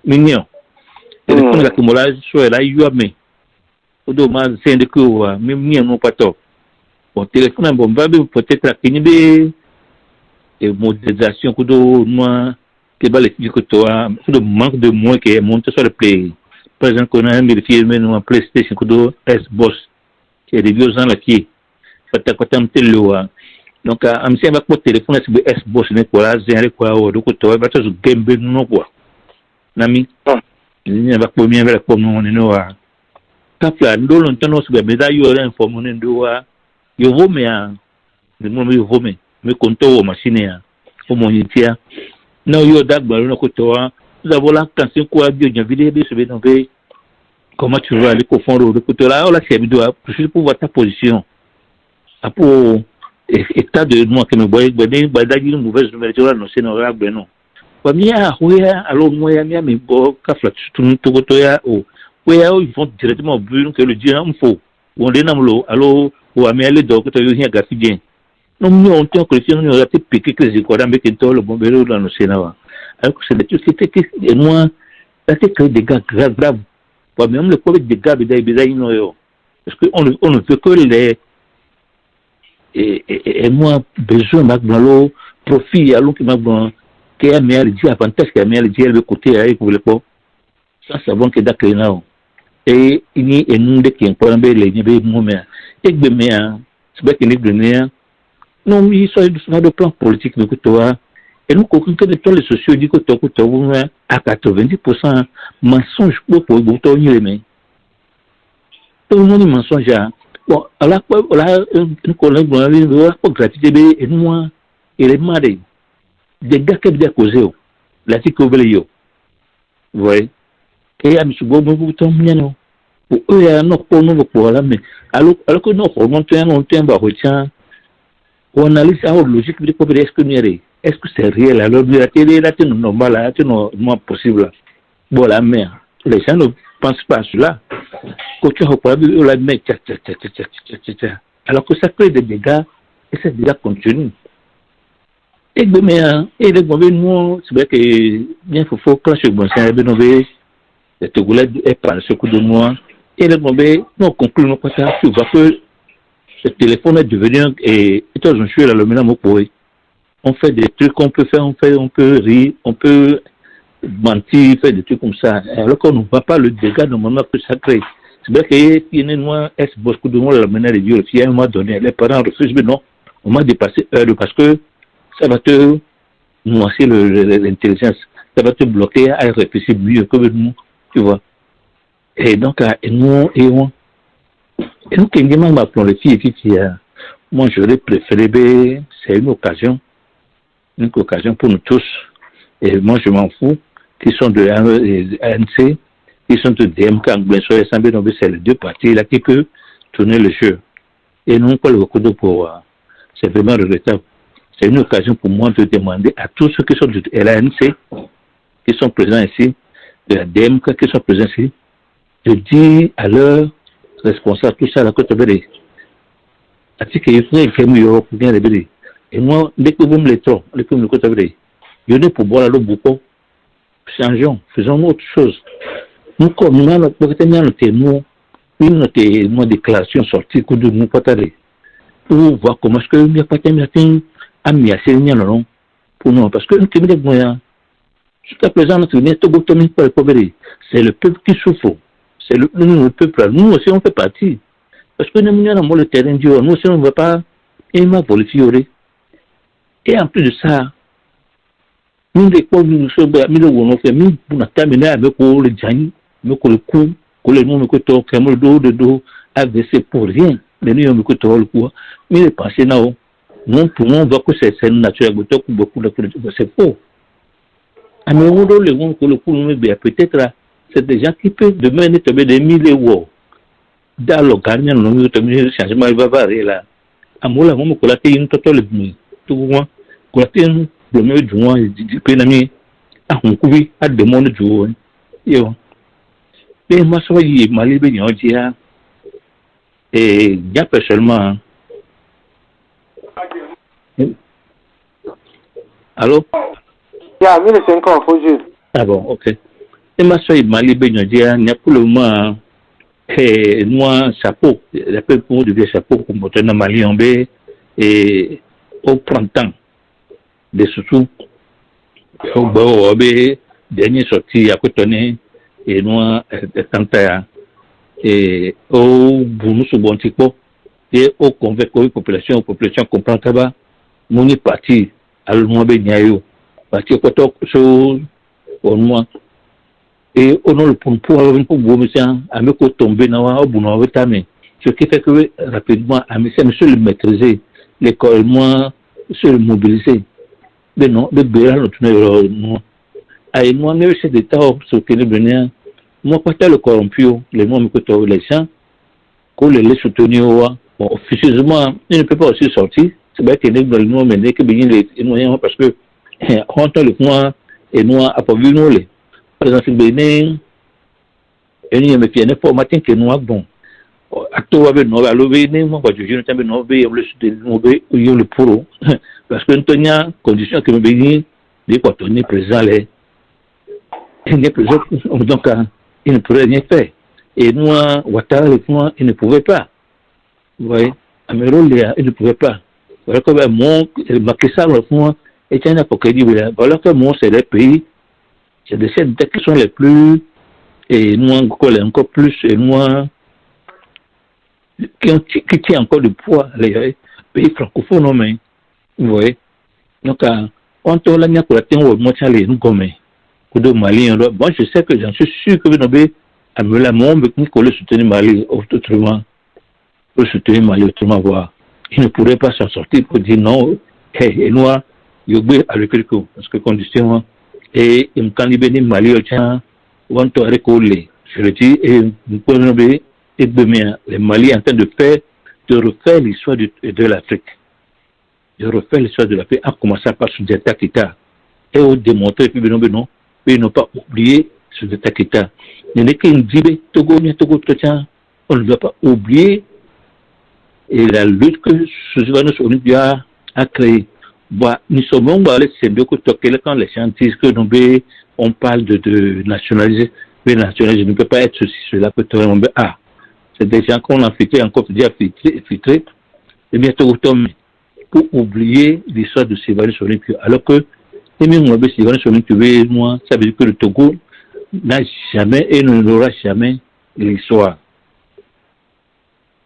mignon. Téléphone la kumulaji soit là yuame. Odo ma sende ko mi non pas top. Bon téléphone bon va peut-être la kinibe et modélisation kudo moi que ba le ko to le manque de moins que monte sur le play. Par exemple qu'on a vérifié même en PlayStation kudo Xbox qui est des vieux gens là qui peut-être quand on télé donc am c'est avec mon téléphone c'est Xbox ne quoi là j'ai quoi do ko to ba to game non quoi. Nami il va pas bien avec comme on est noir. Kafla ndolo ntono se be da yo informe on ndo yo vome a de mo yo vome me konto o machine ya o monitia no yo dagba no ko to nous avons la tension quoi bio bien vidéo se be donc comment tu vas aller confondre le côté là la c'est vidéo pour voir ta position pour état de moi que me voyez ba da une mauvaise nouvelle non c'est non rab non Mia, alors moi, mais bon, Kafla, tout ya, ils vont directement vu que le Dieu en faux. On est dans l'eau, alors, ou à aller donc, tu as eu un gars bien. Non, nous, on tient que si on a été piqué que j'ai quoi, avec un tour, le bombero dans le Sénat. Alors que c'est des choses qui et moi, ça c'est que des gars graves. Même le problème des gars, parce qu'on ne peut que les. Et moi, besoin dans l'eau, profit, alors qui m'a besoin. Que a meilleur dit avantage que a meilleur dit le côté avec pour le pot ça savon que d'accord là et ini enunde qui encore be le nibe moment et be mea c'est pas que ni donner non il soit de plan politique de toi et nous qu'on que les sociaux dit que toi à 90% mensonge pour bouton mais tout le monde est mensonge. Bon, alors, nous connaissons pas gratuité, et nous, il est marré. Des gars qui ont causé, la tique au vélo. Vous voyez? Et à M. Bobo, vous tombez, non? Pour eux, il y a un autre pour nous, pour là, mais alors que nous, on tient, retient, on analyse la logique de est-ce que nous est-ce que c'est réel? Alors, la télé, là, c'est normal, là, c'est normalement possible. Bon, la mer, les gens ne pensent pas à cela. Quand tu as la mer, alors que ça crée des dégâts, et ces dégâts continuent. Et les mauvais mots, c'est vrai que bien faut clasher bon c'est bien mauvais les Togolais est par ce coup de moi et les mauvais non conclut non pas ça tu vois que ce téléphone est devenu et toi je suis là le maintenant on fait des trucs qu'on peut faire on peut rire on peut mentir faire des trucs comme ça alors qu'on ne voit pas le dégât normalement que ça crée. C'est vrai qu'il y a une noix est beaucoup de monde la manière de dire si à un moment donné les parents refusent mais non on m'a dépassé parce que ça va te noyer l'intelligence, ça va te bloquer à réfléchir mieux que nous, tu vois. Et donc, nous, qui m'appelons les filles, moi, j'aurais préféré, c'est une occasion pour nous tous. Et moi, je m'en fous, qui sont de ANC, qui sont de DMK, c'est les deux partis là qui peuvent tourner le jeu. Et non pas le recours pour, c'est vraiment regrettable. C'est une occasion pour moi de demander à tous ceux qui sont de l'ANC, qui sont présents ici, de la DMK qui sont présents ici, de dire à leurs responsables tout ça à la côte de l'Est. Et moi, dès que vous me l'étonnez, dès que vous me le côte de l'Est, je n'ai pour boire l'eau beaucoup. Changeons, faisons autre chose. Nous, comme nous, notre déclaration sortie, que nous partageons, pour voir comment est-ce que nous avons pas pour nous, parce que jusqu'à présent, c'est le peuple qui souffre. C'est le peuple. Nous aussi, on fait partie. Parce que nous avons le terrain du nous aussi, on ne va pas aimer voler fiorer. Et en plus de ça, nous, les pauvres, nous sommes nous fait, nous, pour terminer avec le Djani, le coup, les noms de dos, avec pour rien. Les noms de le coup, mais les pensées, non. Non, pour moi, on voit que c'est naturel, beaucoup de c'est faux. Mais on doit le coup, peut-être, c'est des gens qui peuvent demain tomber des milliers d'euros. Dans le gardien, on a le changement, il va varier là. À moi, là, on me colle une totale de tout le monde. Colle le mieux du mois, du pénami. Ah, on couvre à des mondes du jour. Et moi, ça va y aller, malgré bien, et bien personnellement. Allô? Yeah, 1500, faut juste. Ah bon, ok. Et ma soeur, il m'a libéré, il y a pour le moment, moi, chapeau, la peu pour du chapeau, pour monter dans Mali en B, et au printemps, des sous-sous, au bord, dernier sorti à Cotonnet, et moi, et au Bounous ou Bontico, et au convaincre population comprend tabac, mon est parti. Alors moi ben parce que quand on au moi et on le pour vous monsieur à me tomber dans un bon mais ce qui fait que rapidement à monsieur le maîtriser l'école moi se mobiliser mais non de bien notre moi et moi mais c'est des temps ce que le venir moi quand le corrompu les mots me côté les gens qu'on les soutenir bon officieusement il ne peut pas aussi sortir. C'est vrai que nous allons mener que bien les moyens parce que on entend le point et nous à pas vu nous les par exemple Bénin et nous me fait une formation que nous bon à toi avec nous à lever moi je ne t'aime non be le sud le pour parce que nous tenons condition que me Bénin des quoi tenir présent les présent donc il ne pourrait rien faire et nous Ouattara le point il ne pouvait pas vous voyez Améro il ne pouvait pas. Voilà que mon Macky Sall le fond est un apocalypse. Voilà que mon c'est les pays, c'est des scènes qui sont les plus et nous encore plus et nous qui tient encore du poids les pays francophones mais vous voyez donc quand on l'a mis pour atteindre au moins les nous comme de Mali bon je sais que j'en suis sûr que vous n'avez la monde qu'on le soutenir Mali autrement, le soutenir Mali autrement voir. Il ne pourrait pas s'en sortir pour dire non, et nous, il y a le quelque parce que condition et il me candidat Mali au tien, ou en tout récoller. Je le dis et nous pouvons nommer et demain les Mali en train de refaire l'histoire de l'Afrique. De refaire l'histoire de l'Afrique en commençant par Soudjata Keita et au démontrer puis non, mais ils n'ont pas oublié Soudjata Keita. Il n'est qu'une dibe Togo, on ne doit pas oublier et la lutte que Sylvanus Olympia a créée. Bon, nous sommes allés c'est bien que quand les gens disent que on parle de nationaliser, mais nationaliser ne peut pas être ceci, cela peut être c'est des gens qu'on a encore filtré, et bien pour oublier l'histoire de Sylvanus Olympia. Alors que, Sylvanus Olympia, moi, ça veut dire que le Togo n'a jamais et n'aura jamais l'histoire.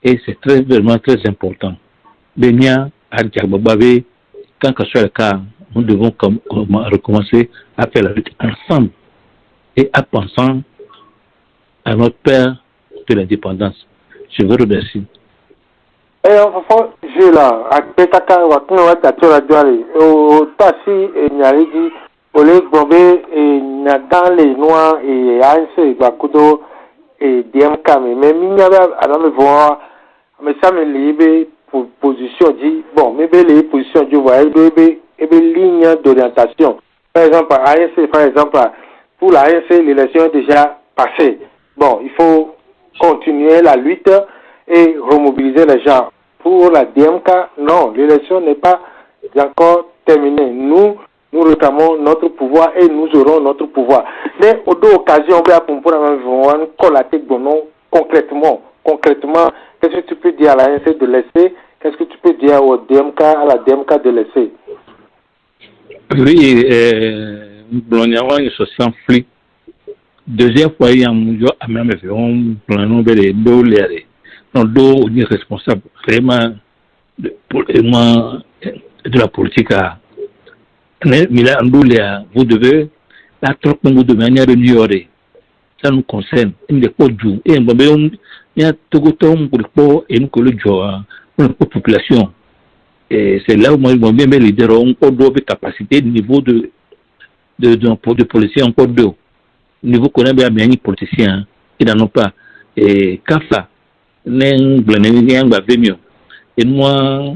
Et c'est vraiment très important. Benia, Adjababave, quand ce soit le cas, nous devons recommencer à faire la lutte ensemble et en pensant à notre père de l'indépendance. Je vous remercie. Je là, à Pétaka, ou à Kinoa, au Tassi et Nyaridi, au Lake Bombay et dans les Noirs et Anse, Bakudo et DMK, mais Mignaba, à la voir, mais ça me libre pour position dit, bon, mais les positions du voyage, et ligne d'orientation. Par exemple, à ANC, par exemple, pour la ANC, l'élection est déjà passée. Bon, il faut continuer la lutte et remobiliser les gens. Pour la DMK, non, l'élection n'est pas encore terminée. Nous réclamons notre pouvoir et nous aurons notre pouvoir. Mais aux deux occasions, on peut collater concrètement, qu'est-ce que tu peux dire à la ANC de laisser? Qu'est-ce que tu peux dire au DMK, à la DMK de laisser? Oui, Blonyawa, se s'enfuit. Deuxième fois, il y a un jour, à même on planons les deux l'air. Non, deux, on est responsable vraiment de la politique. Mais là, vous devez, la trop de manière de ignorer. Ça nous concerne. Il n'est pas du. Et il y a tout le temps pour et nous que le joie, la population. Et c'est là où moi, même les leaders ont encore d'autres capacités, niveau de policiers encore deux. Niveau qu'on a bien les politiciens, ils n'en ont pas. Et Kafa, n'en mieux. Et moi,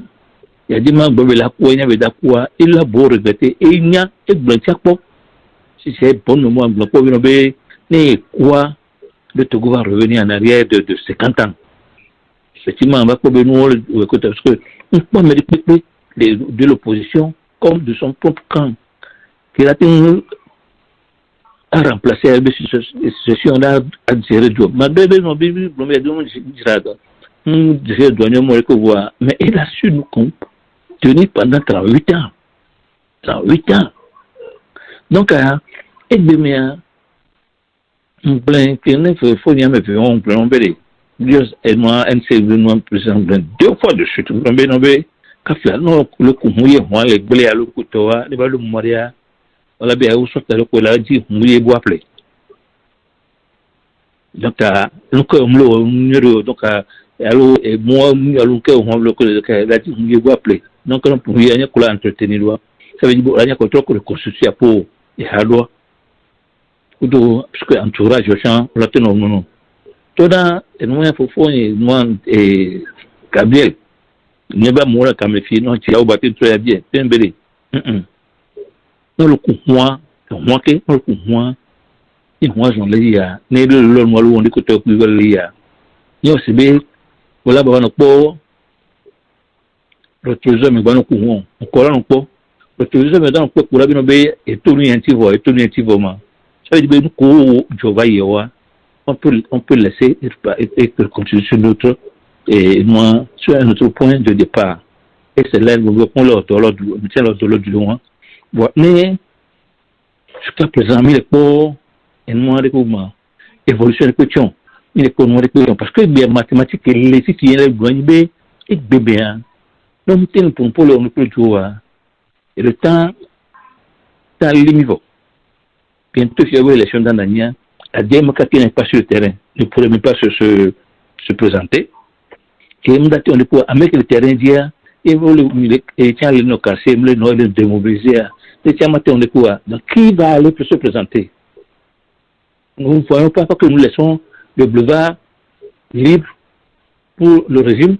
il y a des membres de la cour, il y avait d'accord, il a beau regretter, et il y a un blanc si c'est bon, moi, mais quoi, le Togo va revenir en arrière de 50 ans. Effectivement, on va pas nous écouter parce que on peut me de l'opposition comme de son propre camp qu'il a à remplacer avec cette situation-là à gérer le job. Ma bébé, mon bébé, mon bébé, mais il a su nous tenir pendant 38 ans. 38 ans. Donc, et demain, on plaint qu'il ne faut rien me faire, on plaint, Dieu et moi, nous président deux fois de suite. Nous avons le coup mouillé, moi, les blés à l'eau, les balles de Maria, on l'a bien oublié, on l'a dit, mouillé, bois play. Donc, nous sommes donc, alors, et moi, nous sommes le dit, mouillé, bois play. Donc, on peut y aller pour l'entretenir. Ça veut dire qu'il y a le constitution pour les halois. Parce que l'entourage, je chante, on l'a tenu au nom. Toda enwa fofo ni nwa Gabriel neba mura kamefi no tia obati to ya bien pembele no lo ku hwa ke no ku hwa ni hwa jon le ya ne lo mo lo ndi ko to ku le ya ni o se be wala ba no po retrouver me ba no ku hwa ko la no po retrouver me dan po ku la bi no be eto ni antivo ma ça veut dire que ko jova yewa on peut laisser et continuer sur notre et moi sur un autre point de départ et c'est là où nous tient l'ordre du loin mais jusqu'à présent il est pas un mois de mouvement évolution de question il est pas un mois de question parce que bien mathématiques et les citoyens les douaniers et bébé donc nous pour le on peut jouer et le temps limité bientôt il y a l'élection dans l'année la DMK qui n'est pas sur le terrain ne pourrait même pas se présenter. Et on est pour avec le terrain dire et vous et tiens les nos casser les nos les démobiliser et tiens matin on est pour donc qui va aller pour se présenter. Nous ne voyons pas que nous laissons le boulevard libre pour le régime.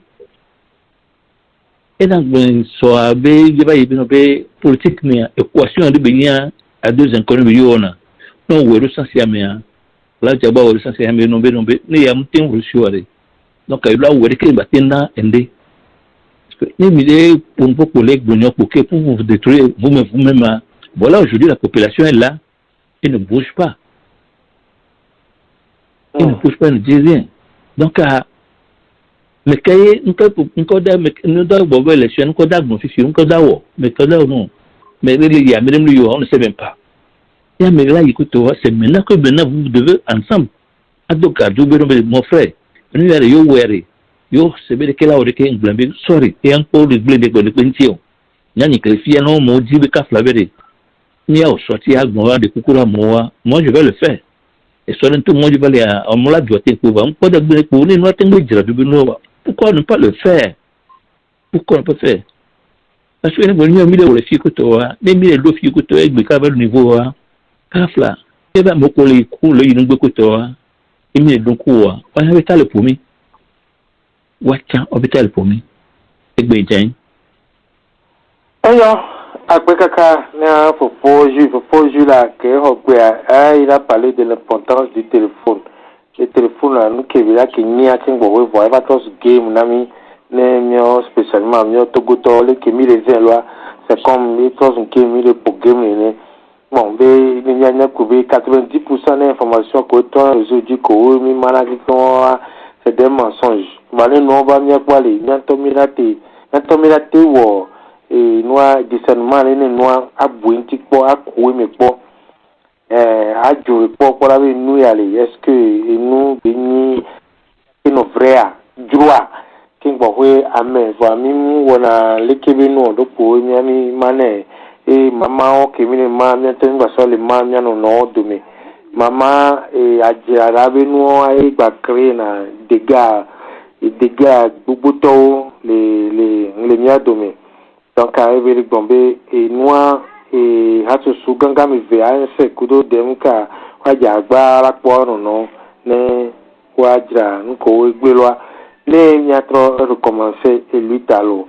Et donc, soit il politique, mais équation de bien à deux inconnus, non, où est le sens yamien. Là, tu as beau le sens yamien, non, mais il y a un temps reçu. Donc, là où est-ce qu'il va tenir endé. Parce que, pour vos collègues, pour vous détruire vous-même, voilà, aujourd'hui, la population est là, elle ne bouge pas. Elle ne bouge pas, elle ne dit rien. Donc, mais quand nous avons l'élection, nous avons officiel, nous avons, mais non. Mais il y a même lui, on ne sait même pas. Et mais là, écoute, c'est maintenant que vous devez ensemble. Donc, mon frère, nous allons yo, c'est bien que là, on est blâmé, sorry, et encore le blé de pension. N'y a que si un homme dit que Flavere, n'y a sorti à moi de Kukura moi je vais le faire. Et sur tout le monde, je vais aller à Mola Duaté pour voir, pourquoi ne pas le faire? Pourquoi on peut faire? Parce que nous avons mis les filles que toi, les filles que toi, avec le niveau, Kafla, et bien, mon collègue, le yin de toi, et mis le coup, on avait le pour moi. Watcha hôpital pour moi. Et bien, tiens. Alors, après caca, il a parlé de l'importance du téléphone. Le téléphone, nous qui est là, qui n'y a qu'un bon, voyez pas tous game, nami, ne spécialement, mio togoto, les qui mis les lois, c'est comme les tous qui mis le pour game, bon, il y a 90% d'informations que toi, réseau du co, mi maladie, c'est des mensonges. Voilà, nous, on va m'y aller, ou, et nous, discernement, nous, à bouinti, à couer, mais bon, à jouer, pour la vie, nous y aller. Est-ce que nous, bénis, nos vrais, droit, qui vont amen, voilà, on a l'équipe, nous, donc, pour y mané, et maman, qui m'a maintenant, va sur les mains, non, demain. Maman, et à dire, nous, à créer des gars, Boubouto, les miens demain. Donc, arrivé le Bombay, et moi, et Hatsu Ganga me veut un secudo d'Emka, Wajagba, la poire, non, ne, Wajra, Nko, Gbeloa, ne, n'y a trop recommencé, et lui, talo.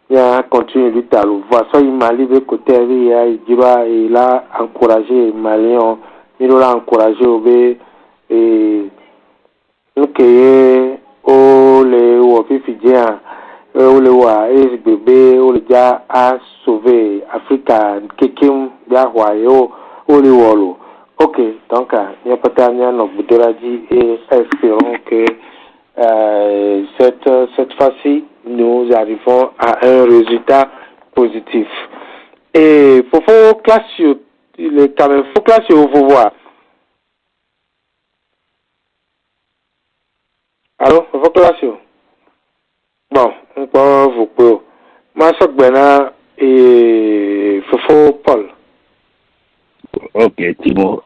Il a continué lui, talo. Voilà, il m'a livré côté, il dira, et là, encouragé, Malion, il l'a encouragé, et, ok, oh, les Wafifidien, oh, les Wa, bébé, oh, les gars, a sauvé Africa, Kekim, Yahwayo, oh, les Wolo. Ok, donc, il n'y a pas de temps, et espérons que cette fois-ci, nous arrivons à un résultat positif. Et pour faire classe, il est quand même faut classe, vous voir. Alors, faut classe. Bon, on peut vous poser. Moi, je suis et Fofo Paul. Ok, Timo,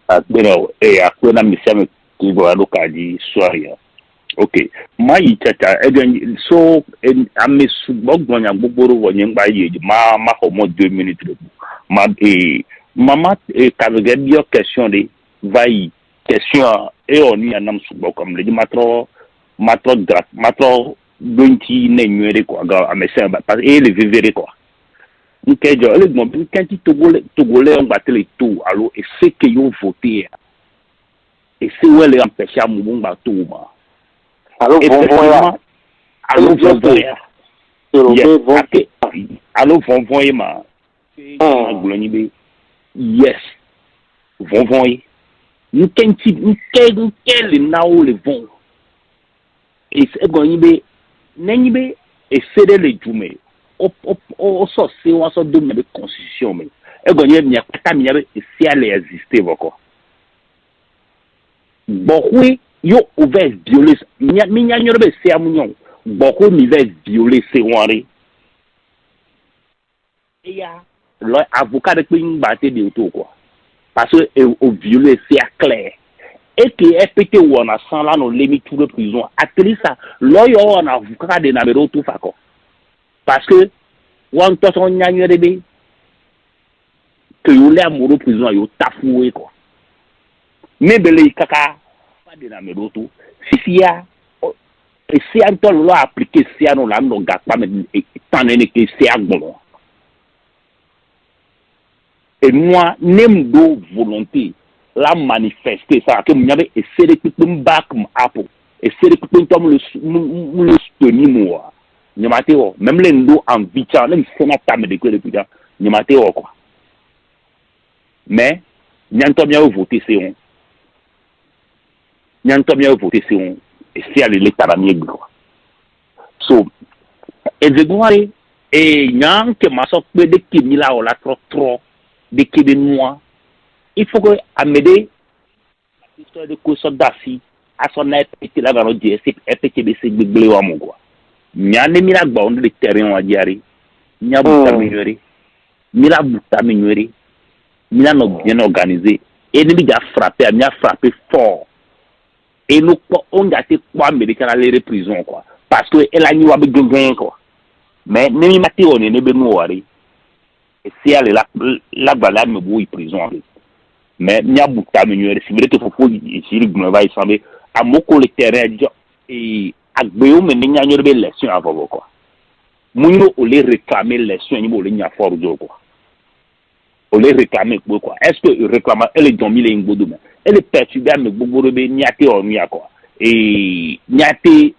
et après, la mission qui va à l'occasion, soirée. Ok, moi, il y a so, à mes sous-bocs, on a beaucoup de ma, au moins 2 minutes. Maman, quand vous avez une question de vaille, question, et on y a un homme sous-boc, comme le dit, matro, donti, n'est quoi, à mes sœurs, et les vivere quoi. Ok, quand tu Togolais ont battu les tours, alors, et c'est qu'ils ont voté, et c'est où elle est empêchée à mon bateau, Alors, yes, vont nous quel now le vont et c'est gagné n'enibé et c'est les jumé au so c'est on so de la constitution mais et gagné n'y a pas n'y avait si elle exister encore bon oui yo ouvert violer minya nyorbe c'est amunyon bon ko mi va violer c'est wanri et ya l'avocat de Queen battait de tout quoi parce que au violer c'est clair et que FPT ou on a 100 là nos limites tout de prison ateli ça loyo on a avocat de numéro tout fa ko parce que on to son nyanyo rebe que yo le amoro prison yo tafoué quoi mais belé kaka pas de numéro tout si ya et si Anton l'a appliqué si à nous là non gars pas mais tant n'est que c'est bon et moi n'aime do volonté la manifester ça que m'y avait essayé de tout back up essayer de tout comme le soutenir moi n'y mateo même les ndo en vicha même si on a tamé de quoi depuis là n'y mateo quoi mais n'y a bien voter c'est on n'y a bien voter c'est on et si aller l'état d'amier quoi so et de quoi et n'y que ma sorte de qui mi là on la trop de qui de moi il faut que Amédée l'histoire de Koso Dafi à son été là dans le DSC FTBC de wa mon quoi nyane mira gba on de terrain wa diari nya buta mignori mira buta mignori mira no bien organisé et ni déjà frappé a mia frappé fort et nous on a été quoi américain aller prison quoi parce que elle a ni wa be gongon quoi mais ni mati on ne be no wari et si elle la bala me boui prison mais nya buta mignori si mérite faut ici le va y sembler à moko le terrain et agbeyo me nya nyor be lection avant quoi munyo o les réclamer lection ni bo le nya fort jo quoi o les réclamer quoi est-ce que réclame elle est dormi les ngodo mais elle est perturbée me gbogbo be nyate o nya quoi et nyate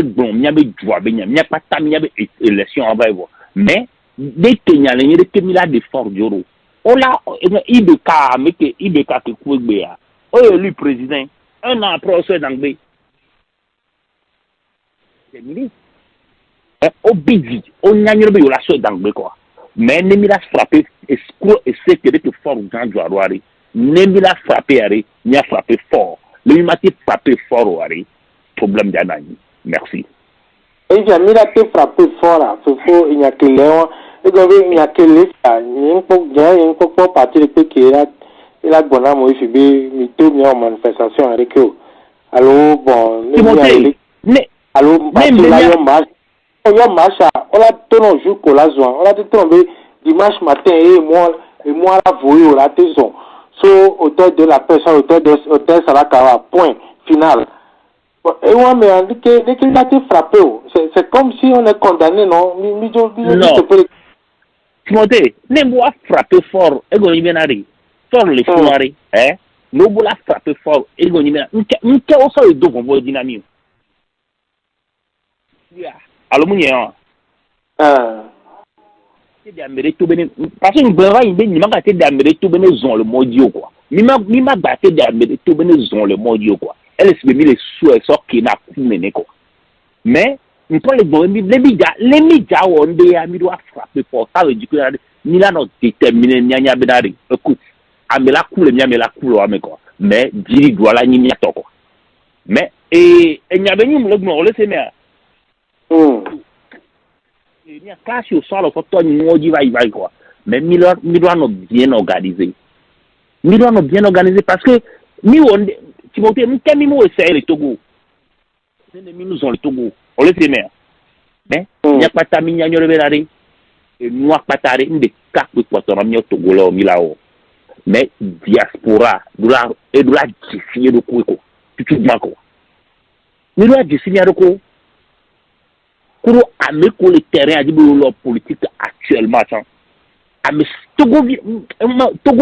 bon nya be joie be nya pas ta nya be lection avant mais dès que nya le ni de mila de fort joro ola ibeka me que ibeka ke kwegbe ya o lui président un an après ce d'angbe obidi on a une violation d'anglais quoi mais ne mira frappé escroc et c'est que fort dans joiroari ne mira frappé ari ni a frappé fort le mati frappé fort ari problème d'anani merci et j'ai mira te frappé fort là faut il y a que léon et donc il y a que les ça il faut pas partir de que là il a bon amour il fait mi tout mi en manifestation avec eux alors bon alors yo marche on a ton jour pour la zone on a tombé dimanche matin et moi la voyé au la maison so hôtel de la personne hôtel Salakawa point final et moi mais on dit que dès qu'il a été frappé c'est comme si on est condamné non Timothée ne moi frappé fort et go ibenari fort les soirées no bola frappé fort et go ibena nke o so do bon dynamique alors munye c'est d'amere tout bene parce que ngba yin be ni ma ka te d'amere tout bene zon le modio quoi mi ma ba te d'amere tout bene zon le modio quoi elle se met les sous et sort qui n'a pu mener quoi mais on peut les bon les médias on de ya mi doit frapper fort ça veut dire que ni là non déterminer nya benari écoute amela coule nya amela coule ame quoi mais diri doit la ni to quoi mais et nya beni mo le mo le c'est mais il y a caché au sol pour toi ni modi va quoi mais mi doit no bien organisé parce que mi on Timothée mi kemi mo essayer le Togo c'est les nous ont le Togo on le sait mais il y a pas ta mi nya nyore belari et moi patare inde cap pour toi mi Togo là mi là mais diaspora dollar et dollar signé de quoi tout quoi mi doit signer de quoi pour amener le terrain à dire leur politique actuellement ça amener Togo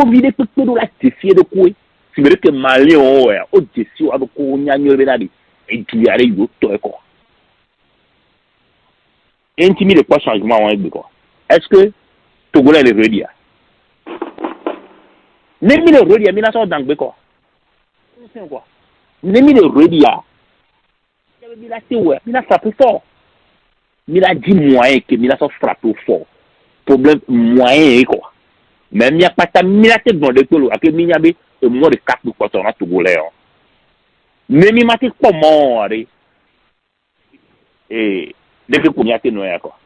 vide tout la défier de quoi c'est vrai que Mali on au défi avec ko nyanyo benadi et tu y yo to quoi intimider pas changement on quoi est-ce que Togo là les redia nemi le redia mina so dangbe quoi c'est quoi nemi le redia il a été ouais il a frappé fort il a dit moyen que il a so frappé fort problème moyen quoi même il y a pas ta mila te bon de tolo ak mi nyabe e mo de cap ko to na togolais mais mi mati comment ari et depuis qu'on y a te noya quoi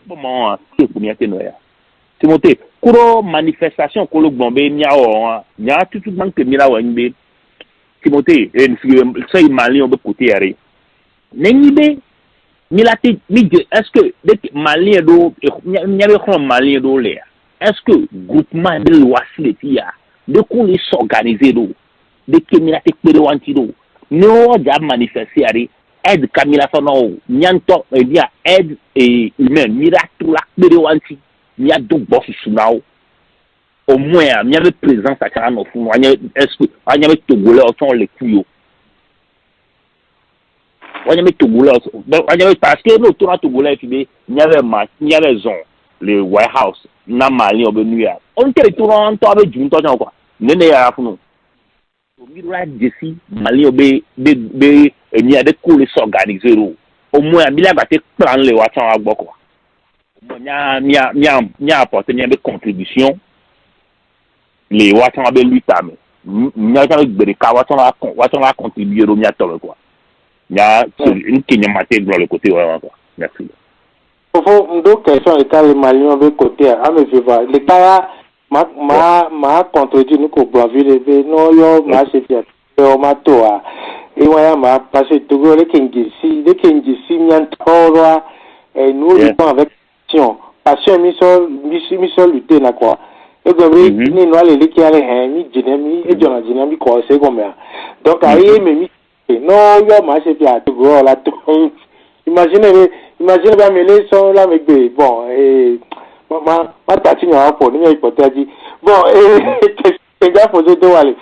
comment c'est pour y a te noya Timothée, kuro manifestation ko lo gbonbe miawo nya tutu bank mira wa nbe Timothée so Mali on be côté yare nenyibe milati midje est-ce que Mali do nyabe ko Mali do le est-ce que groupement de loisirs ya de ko les s'organiser do de que milati pere wanti do no ja manifester yare aide Camila Sono nyanto dia aide et humain miracle la pere wanti il y a deux boss sous nous. Au moins, il y avait présence à Carano Fou. Il y avait Togolais autour les couilles. Il y avait Togolais. Parce que nous, autour de Togolais, il y avait zone, le White House, na Mali, au New York. On était tout en temps avec du temps, quoi. N'est-ce pas, nous? Au milieu de ici, Mali, il y a des coups s'organiser. Au moins, il y a des plans, les Watchans à Boko. Nya apporté des contributions les watchans avec lui tam nya avec bereka watchans va contribuer au nya tole quoi nya une kenya maté dans le côté quoi merci faut deux questions état les Maliens avec côté à me voir les cas ma contredit nous ko Blanville non yo ma c'est bien yo ma toa et ouais ma parce que Togo les kengisi nya toro et nous vivons avec passion mission lutter na quoi et comme ni no aller qui aller hein ni dynamique et jona dynamique quoi c'est comme ça donc aïe mais non yo ma c'est bien tout gros là tout imaginez bien mais les sont là avec bon et ma tati n'a pas ni hypothèse bon et que j'ai posé de aller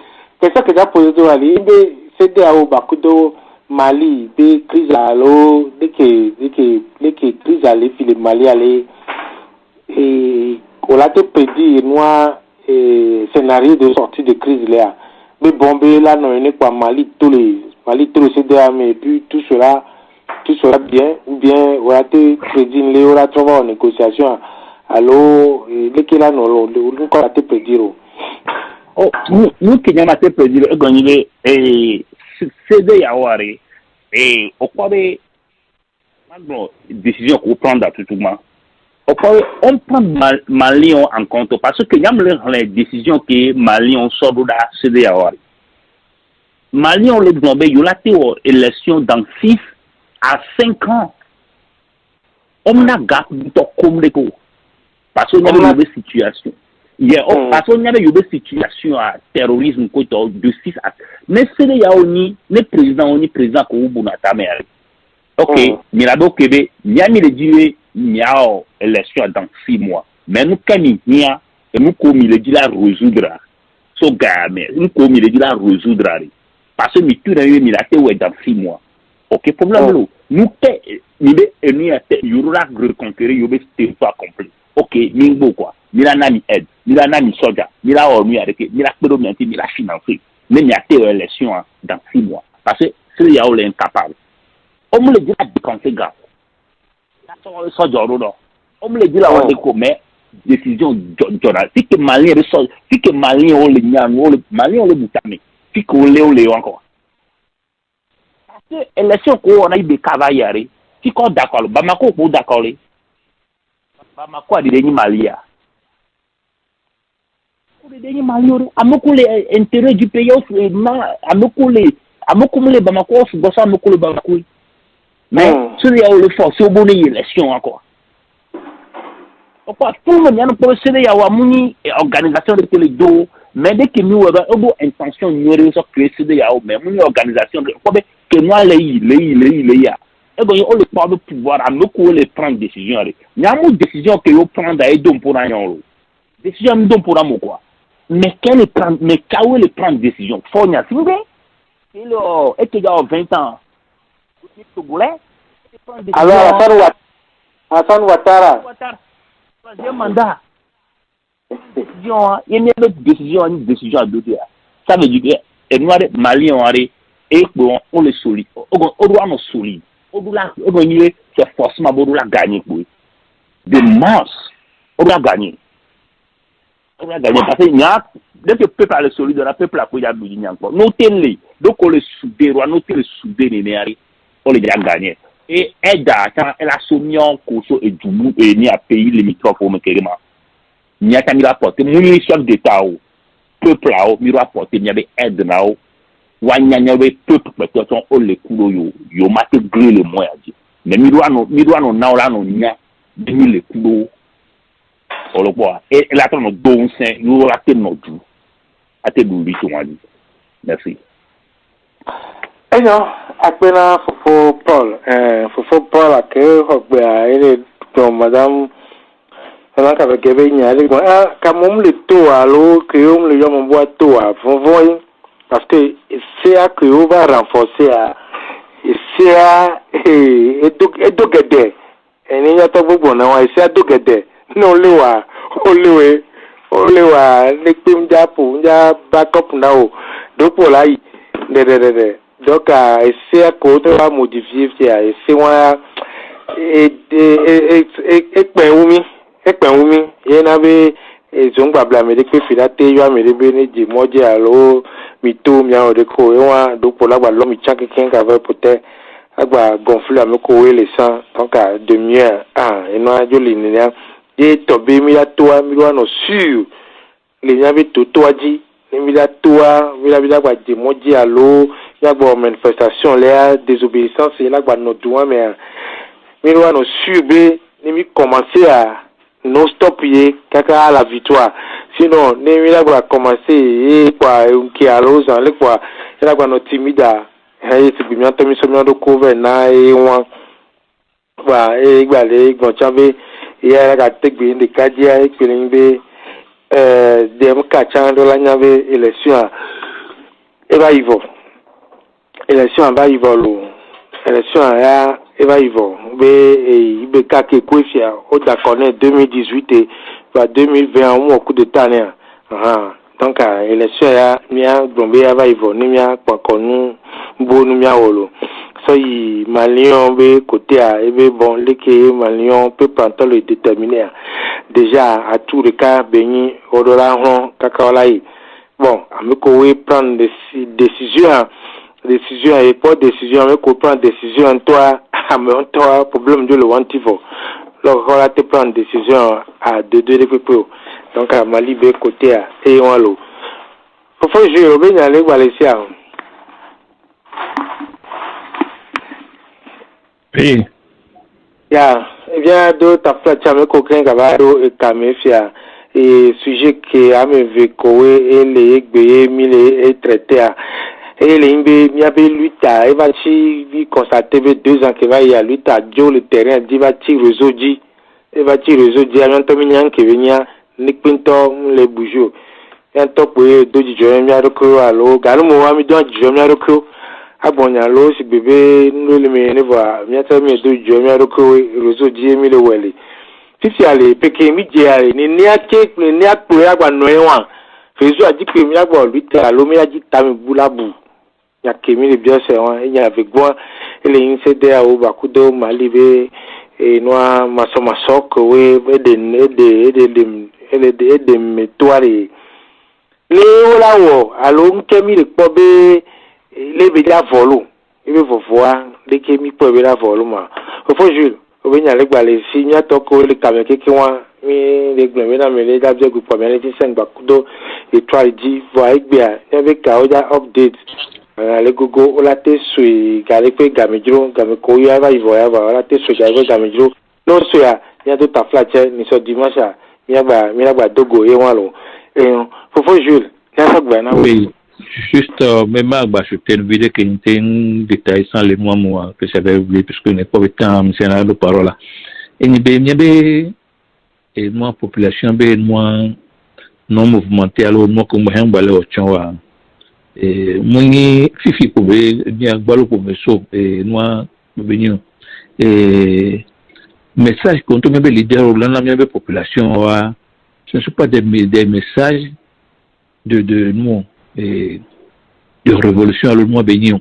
c'est de au bakudo Mali des crises à l'eau dès que crise à les Mali aller et on l'a prédit noir scénario de sortie de crise là mais bomber là non n'est pas Mali tous les CDA mais puis tout sera bien ou bien on a été prédit les on a trouvé en négociation alors les qui là non on a été prédit oh nous qui n'a pas prédit gagner et c'est yawari et au quoi de décision qu'on prend à tout moment au quoi on prend Mali en compte parce que y a les décisions que Mali on sort de c'est yawari Mali on le demande il y a des élections dans 6 à 5 ans on a gardé comme les go parce qu'il y a une situation. Parce qu'il y a une situation à terrorisme de 6 à... Mais c'est le président qui est ok, mais là, il y a une élection dans 6 mois. Mais nous, quand il y a, nous, comme il dit, la résoudre. So, nous, comme il dit, la résoudre. Parce que nous, tout dans 6 mois. Ok, problème, nous, il y aura reconquérir, il y aura territoire complet. Ok, mingo quoi. Mila nami aide, mila nami soja, mila ormi arrêté, mila pédomianté, mila financé. Mais il y a des élections dans 6 mois. Parce que c'est les yaoulés incapables. On me le dit à décompter gars. On me le dit là, on est comme décision journal. Si que Malien on le nian, Malien on le boutamé. Si que on le encore. Parce que l'élection qu'on a eu des cavaliers, si qu'on d'accord, Bamako pour d'accord. Bamako a dit des Malia. Les Maliens, amoko les intérêts du pays, amoko les Bamako, amoko le Bamako. Mais celui-là le force, c'est au bon élection encore. Pourquoi tout le monde a procédé à une organisation de les deux, mais dès que nous avons une intention de créer ces mais une organisation de que moi les et donc on le pas de pouvoir à nous les prendre décision. Il y a une décision que vous prendre et donc pour un décision donc pour un quoi. Mais quelle prendre mais quand les prendre décision faut n'y a si vous et que il y a 20 ans alors Hassan Ouattara troisième mandat décision il y a une décision à donner ça veut dire que nous les Maliens et on les solide on doit nous solide on doit c'est forcément on doit gagner de masse on doit gagner parce que dès que le peuple a le solide, le peuple a pris à Boudini encore. Notez-les. Donc, on les soudé, on les a gagnés. Et Eda, quand elle a soumis en Koso et Djoumou et ni à pays limitrophe au Mekerima. nyata mi rapporter muni chef d'état o peuple là mi rapporter mi be aide na o wanya be peuple peut-être on le kulo yo mate gré le moya di mais mi doit no na ora no nya mi le kulo olopo et la ton do sen yo la te no du ate du bi to wani merci. Non, appena Fofo Paul a que il est madame on a qu'avec Gébénia comme le taux à l'eau que on le yom boit taux à voyez parce que c'est à que on va renforcer à c'est à et dogede et n'y a pas beaucoup non c'est à dogede non le wa les pim japo ja backup now donc pour là de donc c'est à côté va modifier c'est moi et ekpenwumi ye na be ezongba bla me de pe filate yo me de be ni di moje alo mi to mi a de ko wa do pour la gba lo mi chaki ken ka va pote agba gonfler am ko we le sang donc à demi-heure et no ajo le ni ya e to be mi ya to mi wa no sur le nya be to aji ni mi ya to mi la bi gba di moje alo ya gba manifestation la désobéissance la gba no douan mais mi wa no sur be ni mi commencer à non stopper kaka à la victoire sinon ni mi la gba commencer quoi qui a rose en le quoi la gba no timida e ti bi mi to mi so mi do cover na e won ba e gba le gbon chabe ya ga tegbe ndi kadia e pelin be dem ka chan do la nyabe election e ba ivo election ba ivo lo election ya e ba ivo be ka ke kwefia o da connaît 2018 et 2020 on coup de temps donc élection ya mia bombe ya ba ivo ni mia pakonu bonu mia wolo so yi malion be côté a ebe bon leke malion peut prendre le déterminer déjà à tout le cas beni odora hon kakawalai bon ameko we prendre des décisions et pas décision mais qu'on prend décision toi mais toi problème de le wantivo donc on a te prendre décision à deux donc à Mali be côté à et on lo faut jouer bien aller Valencia oui ya bien do ta placha me coquin gabado et kamefia et sujet qui a me vécu et les gbeye mille et traité à et l'imbe mi avait lutta et va ci vi constater 2 ans que va y a lutta jo le terrain dit va ci réseau dit et va ci réseau dit avant to minyan que venia nikpinto les bougeaux un top do di jo mi aroko alo galu mo wa mi don jo mi aroko abonya lo si bebe no le me ne va mi ata mi do jo mi aroko réseau dit mi le wele fifi ale peke mi je ale ni ake ni akpo agba no ewan fezu adikwe mi agba lutta alo mi aji tami bulabu ya kemi le bien c'est on il y avait quoi il est incédé à Obakudo Malibe et noa masok we de métoire le olawo alo kemi le pobe le be la volo il veut voir le kemi pobe la volo ma faut Jules obenya le gba le si nya toko le kameke ki wa mi le gbe na me le da je groupe premier le 5 Bakudo et 3 dit voir egbe a avec ka oda update le gogo la te sui gale pe gamijro gamiko ya va ivoya va la te sui gale gamijro no soya ya to ta flache ni so dimanche mi ba dogo e wan lo fofo Jules ya so gba na oui juste même ba je t'ai vidéo que était un détail sans les moi que j'avais oublié puisque n'est pas le temps c'est la parole là et ni be et moi population be moi non mouvementé alors moi comme un balé au chwa et moni fifi ko be bien gbalo ko me so et moi venir et message contre mes leaders là la population ce ne sont pas des messages de nous et de révolution à le mois bénion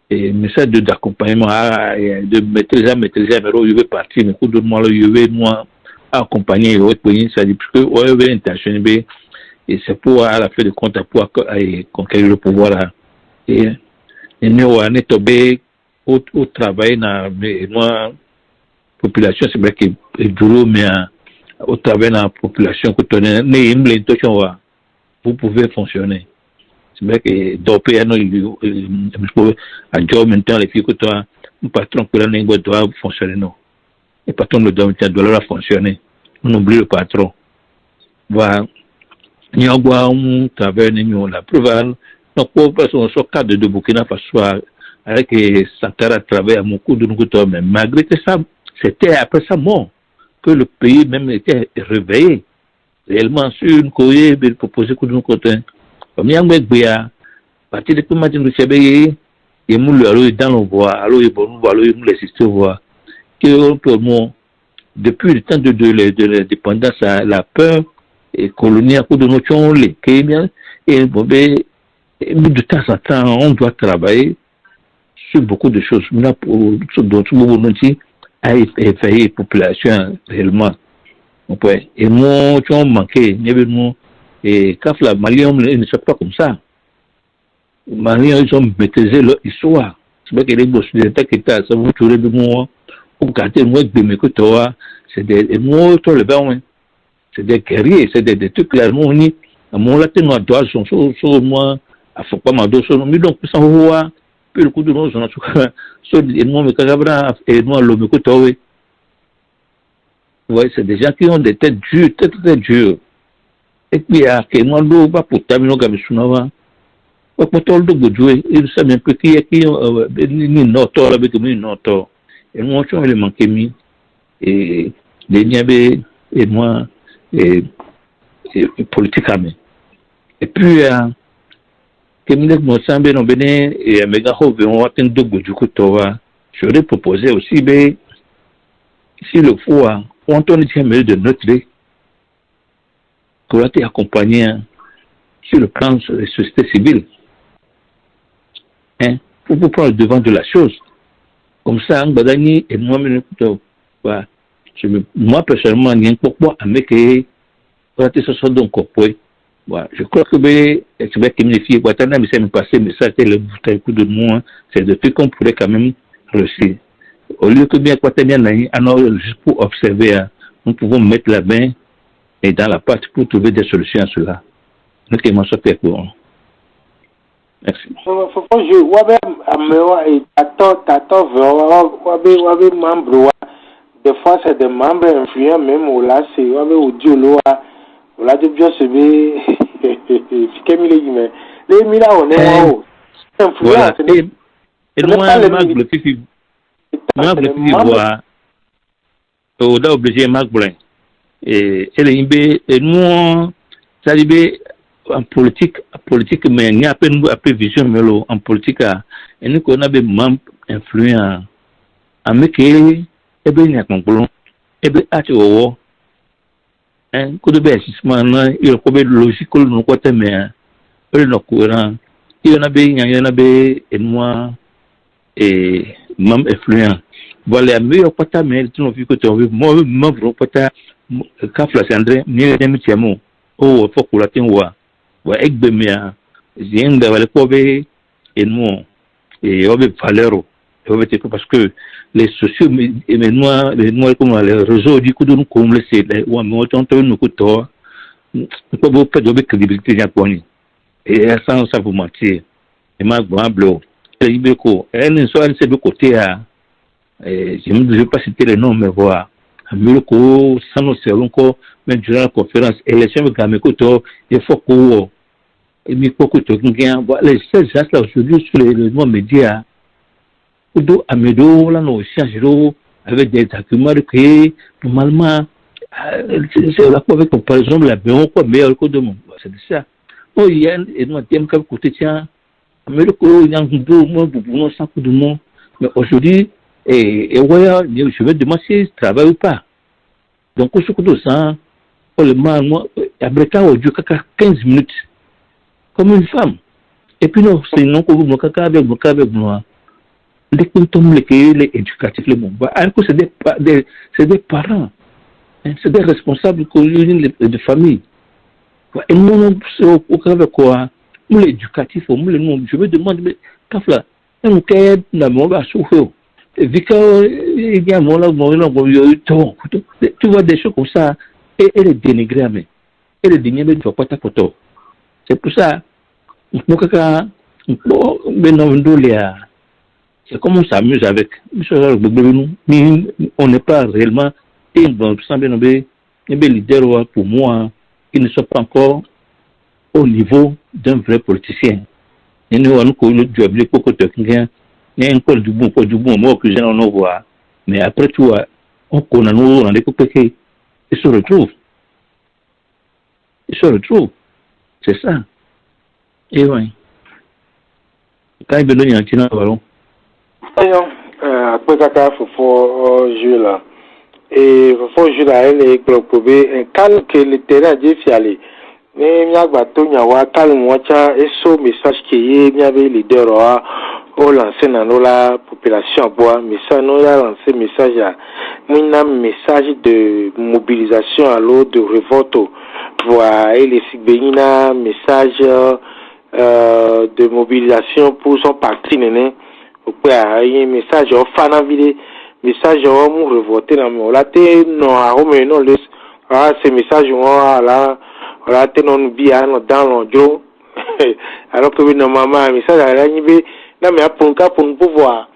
et message d'accompagnement de maîtriser mais je vais partir mais coup de moi là je vais moi accompagner au pays ça dit parce que on avait intention et c'est pour à la fin de compte pour conquérir le pouvoir là et nous on est tombé au travail na moi population c'est vrai que du mais au travers de la population que tu as, vous pouvez fonctionner. C'est vrai que d'opérer, à job maintenant, les filles que tu as, un patron que l'on doit fonctionner, non. Le patron doit fonctionner. On oublie le patron. Voilà. Il y a un travail, la preuve, donc, pour son cadre de Burkina Faso, avec Sankara travaille à mon coup de nous, mais malgré que ça, c'était après sa mort que le pays même était réveillé. Réellement, sur une courrier, il proposait que nous côté. Comme il y a un mec, à partir de tout matin, nous savons, il y a dans le bois, alors il y a les systèmes voix. Depuis le temps de l'indépendance, la peur coloniale, que nous avons les Kémiens, et de temps en temps, on doit travailler sur beaucoup de choses. Nous avons effrayer la population réellement. Et moi, tu as manqué. Et quand les Maliens ne sont pas comme ça. Les Maliens, ils ont maîtrisé leur histoire. C'est vrai que les bosses de l'État qui étaient à ça, vous trouvez de moi, pour garder moi de mes côtés, c'est des mots, toi, le bain, c'est des guerriers, c'est des trucs clairement unis. À mon latin, moi, doit, sur moi, à faut pas m'en donner, mais donc, ça va, puis le coup de nous, on a tout cas, et moi, et moi, l'homme, côté, ouais, c'est des gens qui ont des têtes dures, très dures. Et puis, il y a quelqu'un qui va pour terminer comme ça. Pour tout le monde jouer, il sait même plus qui est qui ni noto avec ni noto. Et moi, je vais manquer mi et les niabé et moi et politique à et puis que me semble non bénin et méga hove on va tenir de du coup toi. Je vais proposer aussi ben si le faut on tourne de notre pour être accompagné sur le plan de la société civile. Hein, pour prendre le devant de la chose. Comme ça, et moi, personnellement, il y a un pourquoi avec ce soit donc je crois que c'est vrai que les filles, mais c'est passé, mais ça, c'est le coup de moi, c'est de trucs qu'on pourrait quand même réussir. Au lieu que bien, alors, juste pour observer, nous pouvons mettre la main et dans la pâte pour trouver des solutions à cela. Nous qui m'en sortons pour. Merci. Je vois et membre des fois c'est des membres influents même au là c'est au Dieu au là de bien se les mila on est voilà et moi membre qui voit au là obligé membre et nous ça libé en politique mais il y a à peine vision mais en politique et nous qu'on a des membres influents à meké et bien il y a conclusion et bien à tout hein coup de investissement il y a combien de logique que nous côté mais il nous courant il y en a bien et moi et membres influents voilà meilleur pata mais tu n'as vu que tu as vu moi membre pata Kafla Sandré ni les tiamo oh faut que la tienne ouais ekbemia zienda wale kobe et moi et obe valero et parce que les sociaux mais comme les réseaux du coup de nous comme c'est ou mais autant nous couteau pas beaucoup de crédibilité japonais et sans ça vous mentir et ma blanc et ibeko elle soit c'est de côté je ne vais pas citer les noms mais voir Américo sans nous c'est encore mais durant la conférence élection de Gameko il faut que et mais beaucoup de gens les seuls gens là aujourd'hui sur les médias ou amédo là nos chargeurs avec des arguments que normalement c'est la avec par exemple la bien quoi meilleur que de monde c'est ça oh il y a et nous t'aime comme côté tiens Américo il y a un deux mois pour nous sans coup de monde mais aujourd'hui et voilà je vais demander si travaille ou pas donc ce que tout ça pour le mal moi américain au Dieu 15 minutes comme une femme. Et puis non, c'est non que vous me caca avec moi. Les comptons, les éducatifs, les bons. C'est des parents. C'est des responsables de famille. Et nous, c'est au cas de quoi, nous l'éducatif, je me demande, mais Kafla, on peut n'a pas souffert. Et vu qu'il y a un moment là, tu vois des choses comme ça, et le dénigrer, mais et le dénigrer de pota poto. C'est pour ça, c'est comme on s'amuse avec. Mais on n'est pas réellement un leader pour moi qui ne soit pas encore au niveau d'un vrai politicien. Il y a un job, les pocos de quelqu'un, il y a un col du bon, moi que j'ai en voir. Mais après tout, on connaît nous, on a des copains qui se retrouvent. Ils se retrouvent. C'est ça. Et oui. Quand il veut donner un petit ballon. Après ça, il faut jouer là. Et il faut jouer là, elle est globée. Un calme que le terrain a dit fialer. Mais il y a bateau, il y a calme, moi, et ce message qui est, il y avait leader, au lancer dans la population, bois, mais ça, nous, il a lancé message, un message de mobilisation à l'eau, de révolte, voilà, et les Sigbéina, message, de mobilisation pour son parti, néné, il y a un message, fan envie, message, on révolté, on l'a été, non, ce message, là, voilà, on bien dans l'audio, alors que normalement, mais ça, là, il y a mais pour pouvoir,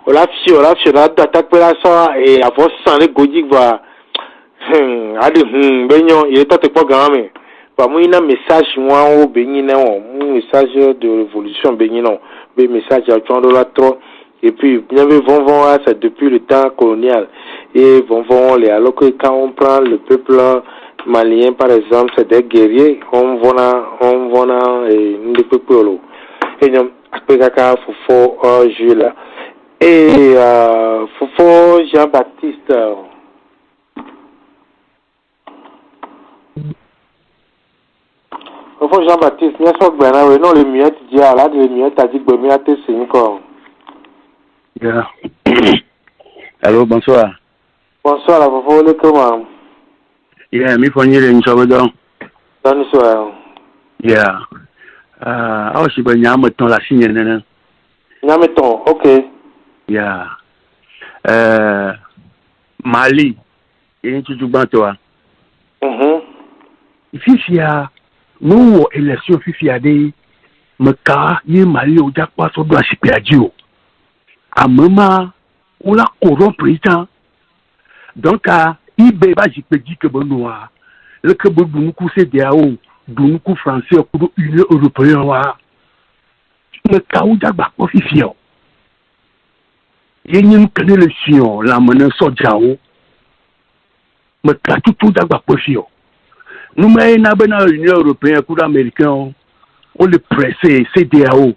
on l'a fait, d'attaquer la soirée et avoir sans les godiques, va, il est pas grand, mais, moi, il y a un message, moi, au Bénin, un message de révolution Bénin, un message à trop. Et puis, il y avait c'est depuis le temps colonial. Et alors que quand on prend le peuple malien, par exemple, c'est des guerriers, on voit et nous, les peuples. Et nous, après ça, faut jouer là. Et, faut Jean-Baptiste. Faut Jean-Baptiste, bien sûr, non, le mieux, tu dis, là, le mieux, t'as dit que le mieux, c'est encore. Yeah. Allô, bonsoir. Bonsoir, la vous voulez comment? Yeah, mi fonyi le nsobodon. Bonsoir. Yeah. Ah, je vais nyam ton la signe nene. Nyam ton, OK. Yeah. Mali, et tu joues bien toi. Fifia, nous élection fifia de meka ye Mali o jakpa so do asipiadio. À moment où la corrompre donc ibe ba jipe dit que bonnoa le que nous couser DAO nous coup français pour Union européenne wa me kaou jagba ko fifio yenyin kene le sion la mena so jao me ka tout jagba ko fifio nous mais na bena Union européenne pour américain on le presser CDAO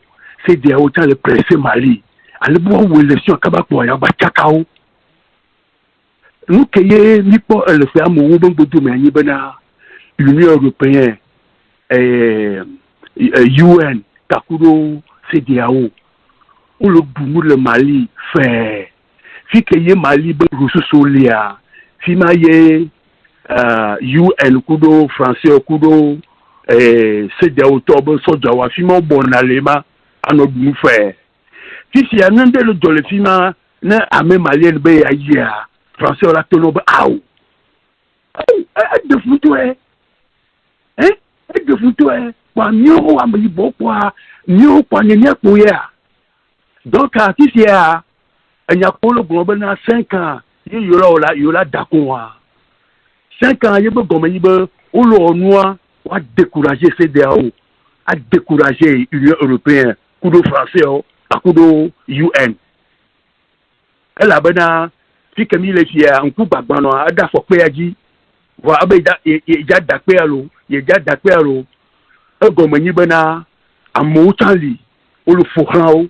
tant le presser Mali. Ale bo élection akaba ko ya ba chakao nous keye ni po le fait amu bo bodu me anyi bana Union européenne UN takuro CEDEAO ou le boumou le Mali fait fi keye Mali be rususolia fi ma ye UN kudo français kudo CEDEAO tobo soja wa fi mo bonalema anobu fait si il y a un de dolphins, na amé malien be ya français la tono ba aou de foutu de foutu kwa nyo wa mbibo kwa nyo kwa nyenya koya donc si il y a polo global na 5 ans yola dakoa 5 ans yebo gomenyibe olo noa wa décourager CEDEAO a décourager Union européenne kudo français akudo UN elle a bena fi kemi le fia nku bagbano ada fo pe aji wa abeda e ja dakpe alo e gomenyi bena amu tali olu fokrao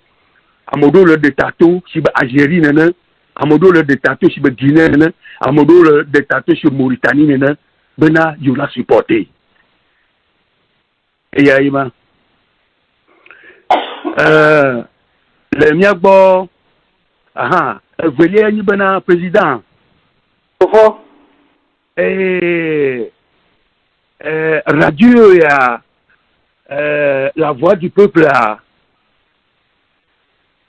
amodo le de tato si ba Algérie nana amodo le de tato si ba Guinée nana amodo le de tato si Mauritanie nana bena yola supporter e ya ima le miagbo velie ni bana président pourquoi radio ya la voix du peuple là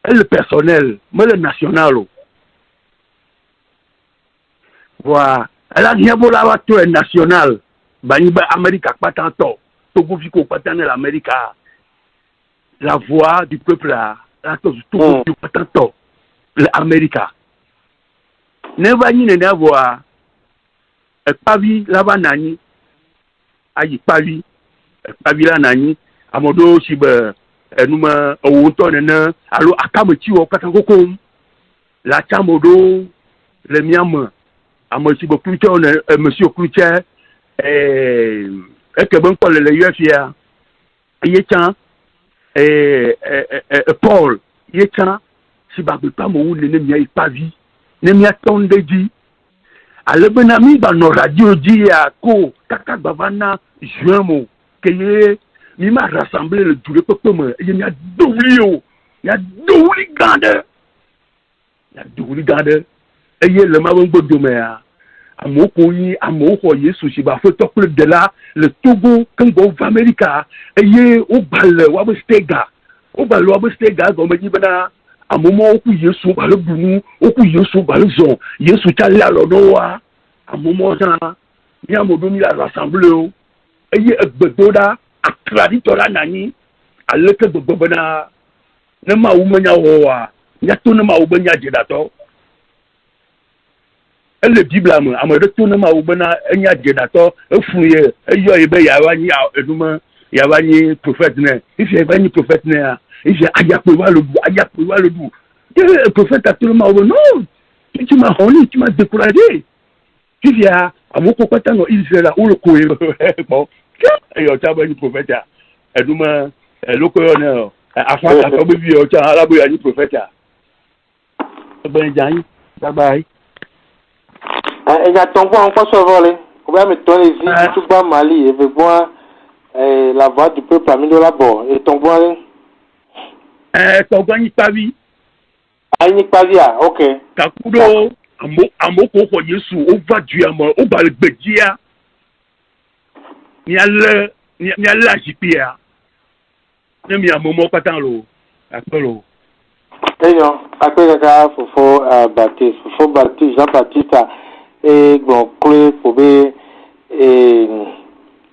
et le personnel mais le national voilà ala niabo la wato national bani ba America patanto Togo fiko patane l'Amérique la voix du peuple là la Togo fiko patanto l'Amérique ne va ni ne voix pavi la banani ayi pavi la nani amodo shibe numa owonto nena alo akamechi o patangoko la chamodo le miam amochi bo pluto monsieur Cloutier que bon pour le UFIA yéchan Paul yéchan si ba pas mo ne mia pavi ne mia tonde di alebenami ba no radio di ya ko kaka bavana juin que mi m'a rassemblé le tout le peuple me il y a doulio il y a douli gande et le ma bongo domea amoko yi amoko Yesu si ba fait top de là le Togo Congo America et o bal wa stega go me bana amomo ku Yesu ba le bunu o ku Yesu ba le zon Yesu ta la lo do wa amomo sa ni amodo ni la rassemblé o et egbedoda akraditora nani aleke gbogbo bana ne ma wu menya wo wa ya to ne ma wu benya jedato le bible am amade to ne ma wu bana enya jedato efuye eyo ebe ya wa ni eduma ya wa ni prophète ne if ya wa ni prophète ne if ya ayapo wa le du le prophète a tout le ma wu non tu m'as honné tu m'as découragé if ya amoko kwata no Israël ou le koye bon et au table du prophète eduma loko yo ne afa ka be bi o cha alabo ya ni prophète ben jan bye bye et j'attends pas encore se voler on va me donner ici tout bas Mali et veut voir la voix du peuple parmi nous là-bas et ton bon ton bon ni pavi ni pavi OK kakudo amoko ko Yesu o va du amo o ba le gbejia ni ala jipia ne mi amomo patalo akolo eyo akwe ka fofo Baptiste Jean-Baptiste et bon clé pour be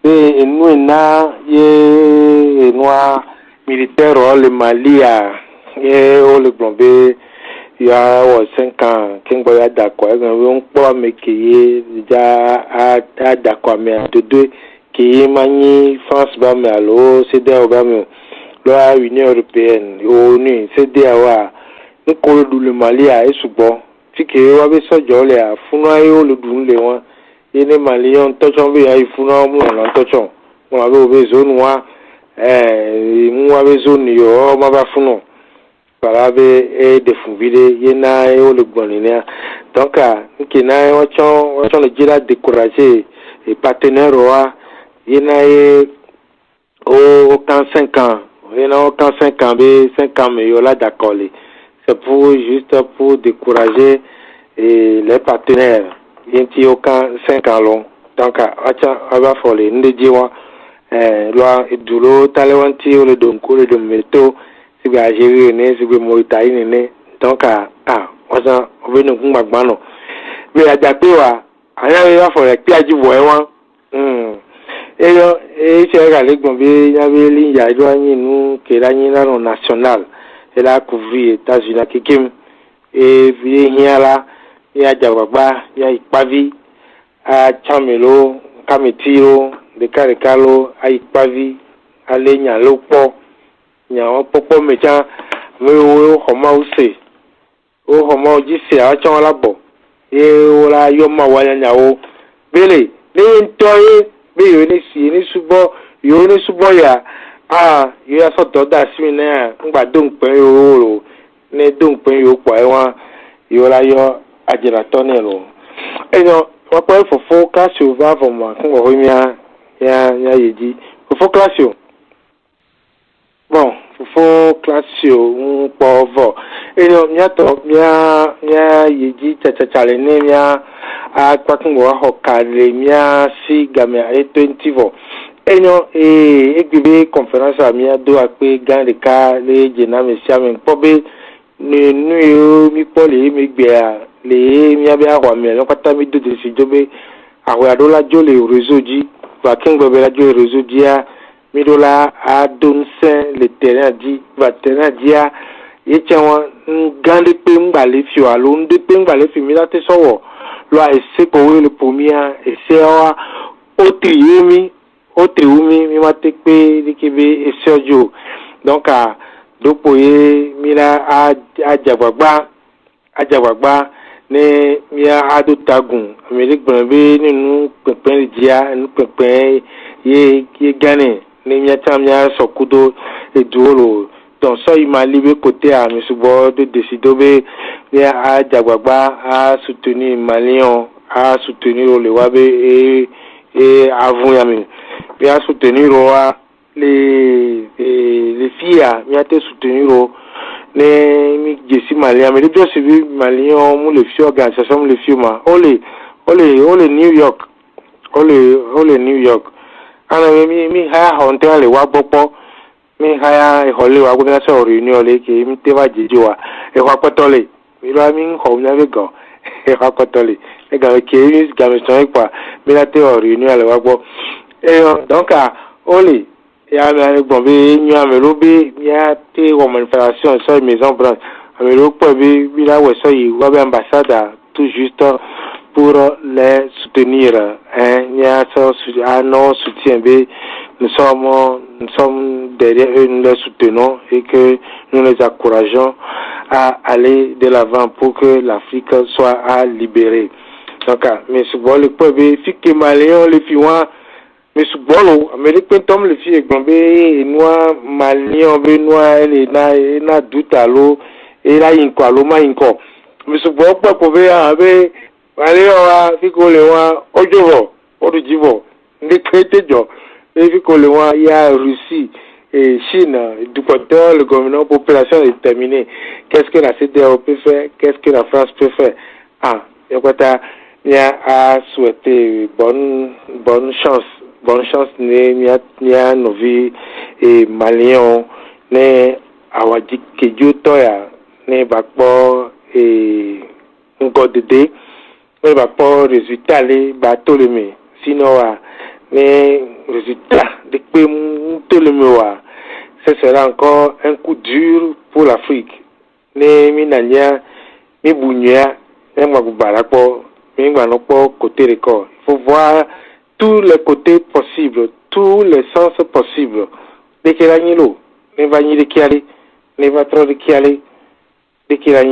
et nous na ye noir militaire le Mali et le blombe il y a 5 ans kingo ya d'accord on peut me qui déjà a d'accord mais de deux qui mani France ba me allo CEDEAO ba me la Union européenne ONU CEDEAO nous ko le Mali a esubo fike wa be so jole a funu ayo le dun le won ene Mali on tochon be ai funu mu na tochon mo ba be zone wa mu wa be zone yo ma ba funu para be e de fuvide yena e o le gbonina donc ki na o chon le jira décourager et partenaire wa yena e au 5 ans yena au 5 ans be 5 ans mais yo la d'accord c'est pour juste pour décourager les partenaires yenti au 5 ans long donc acha aba fole ndijiwa loi edulo talewanti o le donko le de meto sibi Algérie ne sibi Mauritanie ne donc oza obenu ngba no we ajape wa aya ya fole ti aji wo ewan eyo se ga le gbon bi ya bi lin ya do anyin nu ke la yin na national elle a couvert États-Unis kikim et vinyala ya jababa ya ipavi a chamelo kametiro de karekalo a ipavi ale nya lopo nya o popo mecha me o homa use o homa ojise a chon labo e o la yo ma wa nya o bele ni ntoye be yo ni si ni subo ya yo ya so to da si mi na ngba don pe o ne don pe yo po e won yo la yo ajira tonelo eyo wa po fofo kasio va voma ko ho mi ya yeji fofo kasio bon fofo kasio un po eyo nyato mia yeji chachachale ne mia a kwakun wa hokale mia si game a 20 enyo egbe conference amia do ape gan le ka le jena mesia me pobe nu yo mi pole mi gbe a les miabia mais non pas mis de décider à la jo le réseau dit va king la jo le réseau dia midola a donné le terrain dit va terrain dia et tiens gande ping balé fio alon de ping balé fi mila te so lo a ese ko le premier ese wa otriumi mi mate pe dikebe ese jo donc a dopoye mila a ajagbagba ne mia ado tagun amerique brambe ninu pepen dia nu pepen ye gane ne mia tamia sokudo eduolo donc ça il m'a libéré côté à M. Bo de décider de ajagbagba a soutenir Malien a soutenir le Wabe et avant yami bien soutenir les filles mia te soutenir ne mi jesi Malien mais depuis ce vu Malien mu le filles organisation le filles ma ole New York ole New York ana mi ha honte le wa popo mi ha e hole wa guna so reunion le ke mi te va jeje wa e wa potole mi lo mi ho nya be go e wa potole e ga ke mi ga mi so pa mi la te reunion le wa gbo e donc ole ya me gbon be nyu amelo be ya te wo manifestation so maison blanche amelo po be bi la we so yi wa be ambassade tout juste pour les soutenir ya so non soutien be nous sommes derrière eux, nous les soutenons et que nous les encourageons à aller de l'avant pour que l'Afrique soit libérée. Donc, mais ce bon le peuple, si que Malien le fiwa, mais ce bon Américain tom le fi egombe et noir Malien benoit et na doute à l'eau et là inko à l'eau ma inko. Mais ce bon pas pouvait avec Malien fi ko le wa ojovo, odujivo, ne créé jo. Et vu que il y a Russie et Chine, du côté le gouvernement population est terminé. Qu'est-ce que la CEDEAO peut faire? Qu'est-ce que la France peut faire? Il y a souhaité bonne chance, il y a nos vies et Maliens, ne awadi keju toya, ne bakpo et ngodede, ne bakpo résultat les bateaux le mais sinon mais résultat de tout le mois, ce sera encore un coup dur pour l'Afrique. Ne minania, mi bounia, ne magubarapo, mi manopo côté record. Il faut voir tous les côtés possibles, tous les sens possibles. Dès qu'il y a ne va ni de qui aller, ne va trop de qui aller, dès qu'il y a